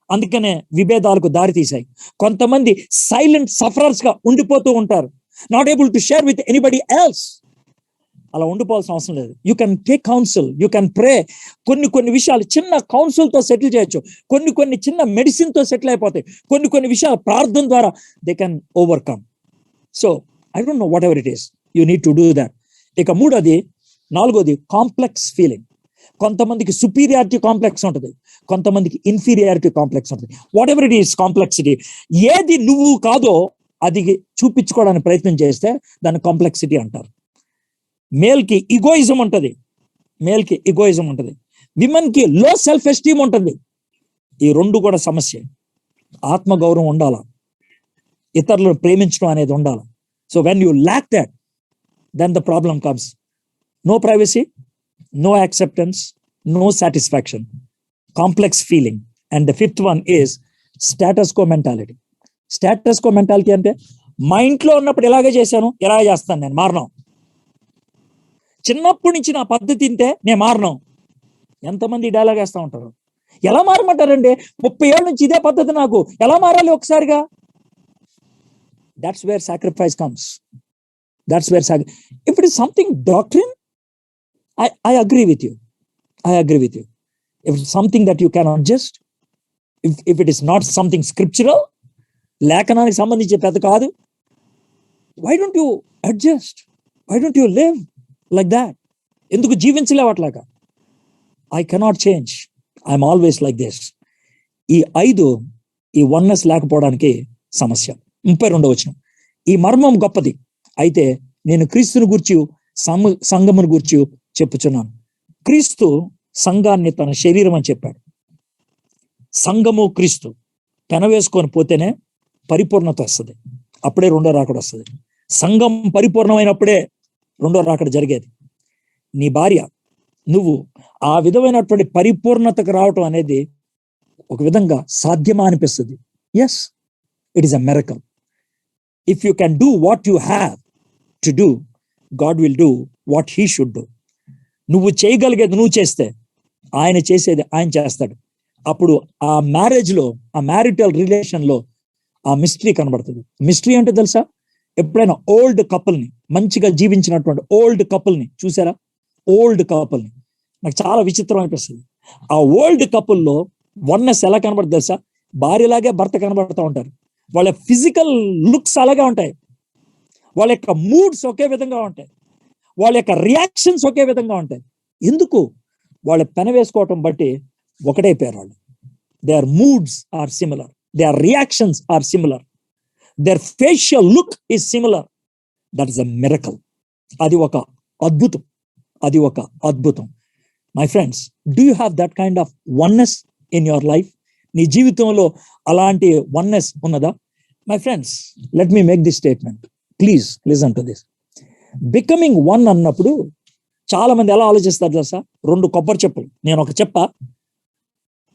అందుకనే విభేదాలకు దారి తీశాయి. కొంతమంది silent sufferers గా ఉండిపోతూ ఉంటారు, not able to share with anybody else. అలా ఉండిపోవాల్సిన అవసరం లేదు. You can take council, you can ప్రే. కొన్ని విషయాలు చిన్న కౌన్సిల్ తో సెటిల్ చేయొచ్చు, కొన్ని చిన్న మెడిసిన్ తో సెటిల్ అయిపోతాయి, కొన్ని విషయాలు ప్రార్థన ద్వారా they can overcome. So I don't know, what ever it is, you need to do that. ఇక 4వది కాంప్లెక్స్ ఫీలింగ్. కొంతమందికి సుపీరియారిటీ కాంప్లెక్స్ ఉంటుంది, కొంతమందికి ఇన్ఫీరియారిటీ కాంప్లెక్స్ ఉంటుంది. What ever it is complexity. ఏది నువ్వు కాదో అది చూపించుకోవడానికి ప్రయత్నం చేస్తే దాన్ని కాంప్లెక్సిటీ అంటారు. మేల్కి ఇగోయిజం ఉంటుంది, విమెన్ కి లో సెల్ఫ్ ఎస్టీమ్ ఉంటుంది. ఈ 2 కూడా సమస్య. ఆత్మగౌరవం ఉండాలా, ఇతరులను ప్రేమించడం అనేది ఉండాలి. So when you lack that, then the problem comes. No privacy, no acceptance, no satisfaction, complex feeling. And the 5th one is status quo mentality. Status quo mentality అంటే మా ఇంట్లో ఉన్నప్పుడు ఇలాగే చేశాను, ఇలాగే చేస్తాను, నేను మారను. చిన్నప్పటి నుంచి నా పద్ధతి తింటే నేను మారను. ఎంతమంది డైలాగ్ వేస్తూ ఉంటారు. ఎలా మారమంటారండి? 30 ఏళ్ళ నుంచి ఇదే పద్ధతి, నాకు ఎలా మారాలి ఒకసారిగా? That's where sacrifice comes. That's where if it is something doctrine, I agree with you. I agree with you. If it's something that you can adjust, if it is not something scriptural, లేఖనానికి సంబంధించి పెద్ద కాదు, why don't you adjust? Why don't you live like that? ఎందుకు జీవించలేవు అట్లాగా? I cannot change. I'm always like this. ఈ 5 ఈ oneness లేకపోవడానికి సమస్య. 32వ వచనం. ఈ మర్మం గొప్పది, అయితే నేను క్రీస్తుని గూర్చి సంఘమును గూర్చి చెప్పుచున్నాను. క్రీస్తు సంఘాన్ని తన శరీరం అని చెప్పాడు. సంఘము క్రీస్తు పెనవేసుకొని పోతేనే పరిపూర్ణత వస్తుంది, అప్పుడే రెండో రాకడ వస్తుంది. సంఘం పరిపూర్ణమైనప్పుడే రెండో రాకడ జరిగేది. నీ భార్య, నువ్వు ఆ విధమైనటువంటి పరిపూర్ణతకు రావటం అనేది ఒక విధంగా సాధ్యమా అనిపిస్తుంది. Yes, it is a miracle. If you can do what you have to do, God will do what he should do. నువ్వు చేయగలిగేది నువ్వు చేస్తే, ఆయన చేసేది ఆయన చేస్తాడు. అప్పుడు ఆ మ్యారేజ్లో, ఆ మ్యారిటల్ రిలేషన్లో ఆ మిస్టరీ కనబడుతుంది. మిస్టరీ అంటే తెలుసా? ఎప్పుడైనా ఓల్డ్ కపుల్ని, మంచిగా జీవించినటువంటి ఓల్డ్ కపుల్ని చూసారా? ఓల్డ్ కపుల్ని నాకు చాలా విచిత్రం అనిపిస్తుంది. ఆ ఓల్డ్ కపుల్లో వన్నెస్ ఎలా కనబడుతుంది తెలుసా? భార్యలాగే భర్త కనబడుతూ ఉంటారు. వాళ్ళ ఫిజికల్ లుక్స్ అలాగే ఉంటాయి, వాళ్ళ యొక్క మూడ్స్ ఒకే విధంగా ఉంటాయి, వాళ్ళ యొక్క రియాక్షన్స్ ఒకే విధంగా ఉంటాయి. ఎందుకు? వాళ్ళ పెన వేసుకోవటం బట్టి ఒకటైపోయారు వాళ్ళు. Their moods are similar, their reactions are similar, their facial look is similar. That is a miracle. అది ఒక అద్భుతం, అది ఒక అద్భుతం. My friends, do you have that kind of oneness in your life? నీ జీవితంలో అలాంటి వన్నెస్ ఉన్నదా? My friends, let me make this statement. Please listen to this. Becoming one అన్నప్పుడు చాలా మంది ఎలా ఆలోచిస్తారు తెలుసా? 2 కొబ్బరి చెప్పులు, నేను ఒక చెప్ప,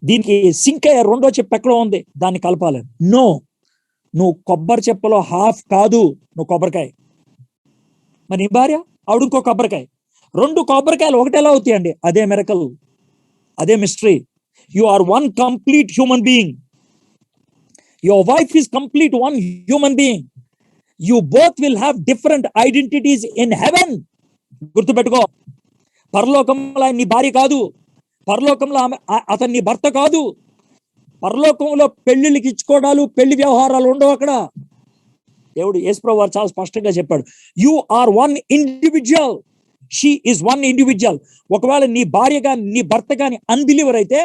దీనికి సింక్ అయ్యే రెండో చెప్పు ఎక్కడో ఉంది, దాన్ని కలపాలి. నో, నువ్వు కొబ్బరి చెప్పలో హాఫ్ కాదు, నువ్వు కొబ్బరికాయ. మరి నీ భార్య, ఆవిడ ఇంకో కొబ్బరికాయ. 2 కొబ్బరికాయలు ఒకటేలా అవుతాయండి? అదే మిరకల్, అదే mystery. You are one complete human being. Your wife is complete one human being. You both will have different identities in heaven. గుర్తుపెట్టుకో, పరలోకంలో నీ భార్య కాదు, పరలోకంలో అతని నీ భర్త కాదు. పరలోకంలో పెళ్లిళ్ళకి ఇచ్చుకోవడాలు, పెళ్లి వ్యవహారాలు ఉండవు అక్కడ. దేవుడు యేసుప్రభువు వారు చాలా స్పష్టంగా చెప్పాడు, you are one individual, she is one individual. ఒకవేళ నీ భార్య గాని నీ భర్త గాని అన్బిలీవర్ అయితే,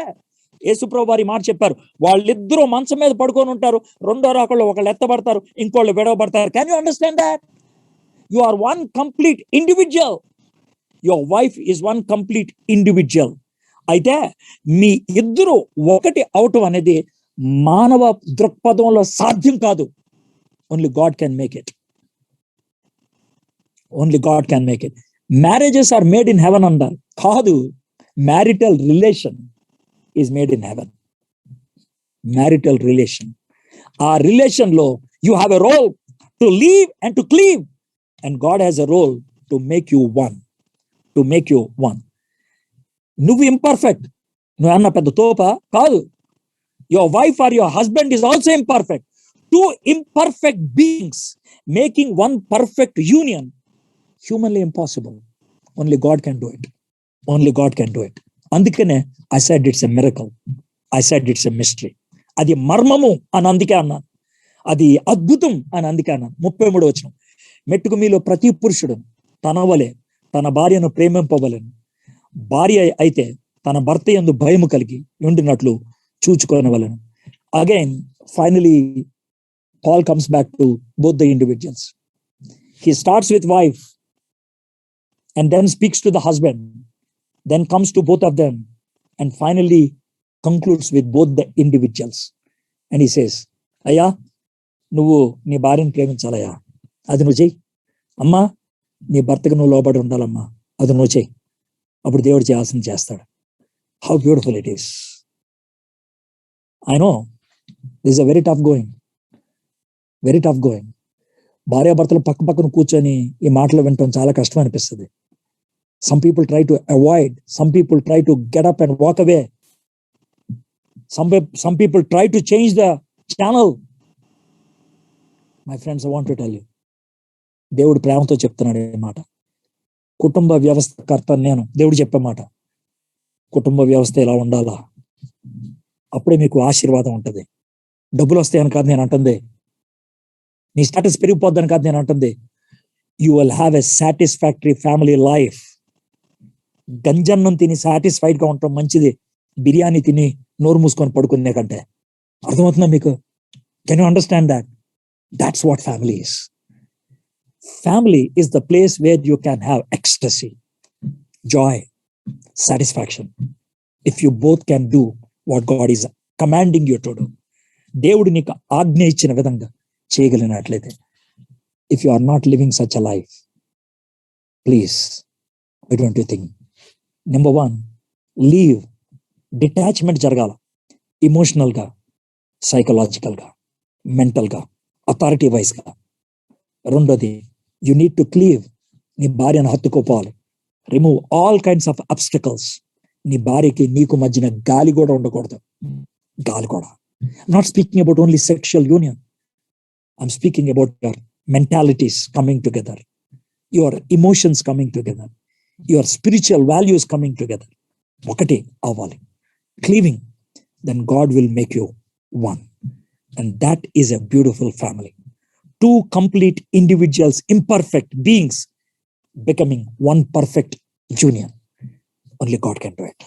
యేసుప్రభువు వారి మాట చెప్పారు, వాళ్ళిద్దరూ మంచం మీద పడుకొని ఉంటారు, రెండో రాకల్లో ఒకళ్ళు ఎత్తబడతారు, ఇంకోళ్ళు విడవబడతారు. Can you understand that? You are one complete individual. Your wife is one complete individual. అయితే మీ ఇద్దరు ఒకటి అవటం అనేది మానవ దృక్పథంలో సాధ్యం కాదు. Only God can make it. Only God can make it. Marriages are made in heaven అన్నారు. కాదు, marital relation is made in heaven. Marital relation, ఆ రిలేషన్ లో you have a role to leave and to cleave, and God has a role to make you one, to make you one. నువ్వు imperfect, నువ్వన్న పెద్ద తోప కాదు. Your wife or your husband is also imperfect. 2 imperfect beings making one perfect union, humanly impossible. Only God can do it. Only God can do it. అందుకనే I said it's a miracle. I said it's a mystery. అది మర్మము అని అందుకే అన్నాను, అది అద్భుతం అని అందుకే అన్నాను. 33వ వచనం, మెట్టుకు మీలో ప్రతి పురుషుడు తన వలె తన భార్యను ప్రేమింపవలెను, భార్య అయితే తన భర్త యందు భయము కలిగి ఉండినట్లు చూచుకొనవలెను. Again finally Paul comes back to both the individuals. He starts with wife and then speaks to the husband, then comes to both of them, and finally concludes with both the individuals. And he says, అయ్యా, నువ్వు నీ భార్యను ప్రేమించాలయ్యా, అది నువ్వు చెయ్యి. అమ్మా, నీ భర్తకు నువ్వు లోబడి ఉండాలమ్మా, అది నువ్వు చెయ్యి. అప్పుడు దేవుడు చేయాల్సింది చేస్తాడు. How beautiful it is. I know this is a very tough going. Very tough going. భార్యాభర్తలు పక్క పక్కన కూర్చొని ఈ మాటలు వినటం చాలా కష్టం అనిపిస్తుంది. Some people try to avoid, some people try to get up and walk away, some people try to change the channel. My friends, I want to tell you, దేవుడు ప్రేమతో చెప్తున్నాడు ఈ మాట. కుటుంబ వ్యవస్థకర్త నేను. దేవుడు చెప్పే మాట, కుటుంబ వ్యవస్థ ఎలా ఉండాలా, అప్పుడే మీకు ఆశీర్వాదం ఉంటుంది. డబ్బులు వస్తాయని కాదు నేను అంటుంది, నీ స్టేటస్ పెరిగిపోద్దని కాదు నేను అంటుంది. You will have a satisfactory family life. గంజన్నం తిని సాటిస్ఫైడ్ గా ఉండటం మంచిది, బిర్యానీ తిని నోరు మూసుకొని పడుకునే కంటే. అర్థమవుతుందా మీకు? Can you understand that? That's what family is. Family is the place where you can have ecstasy, joy, satisfaction. If you both can do what God is commanding you to do. దేవుడు నీకు ఆజ్ఞ ఇచ్చిన విధంగా చేయగలిగినట్లయితే, if you are not living such a life, please, why don't you think? Number one, leave. Detachment జరగాల, emotional గా, psychological గా, mental గా, authority wise గా. రెండోది, యు నీడ్ టు క్లీవ్. నీ భార్యను హత్తుకోపోవాలి. Remove all kinds of obstacles. నీ భార్యకి నీకు మధ్యన గాలి కూడా ఉండకూడదు. గాలి కూడా. Not speaking about only sexual union. I'm speaking about your mentalities coming together, your emotions coming together, your spiritual values coming together. ఒకటి అవ్వాలి. Cleaving, then God will make you one. And that is a beautiful family. Two complete individuals, imperfect beings, becoming one perfect union. Only God can do it.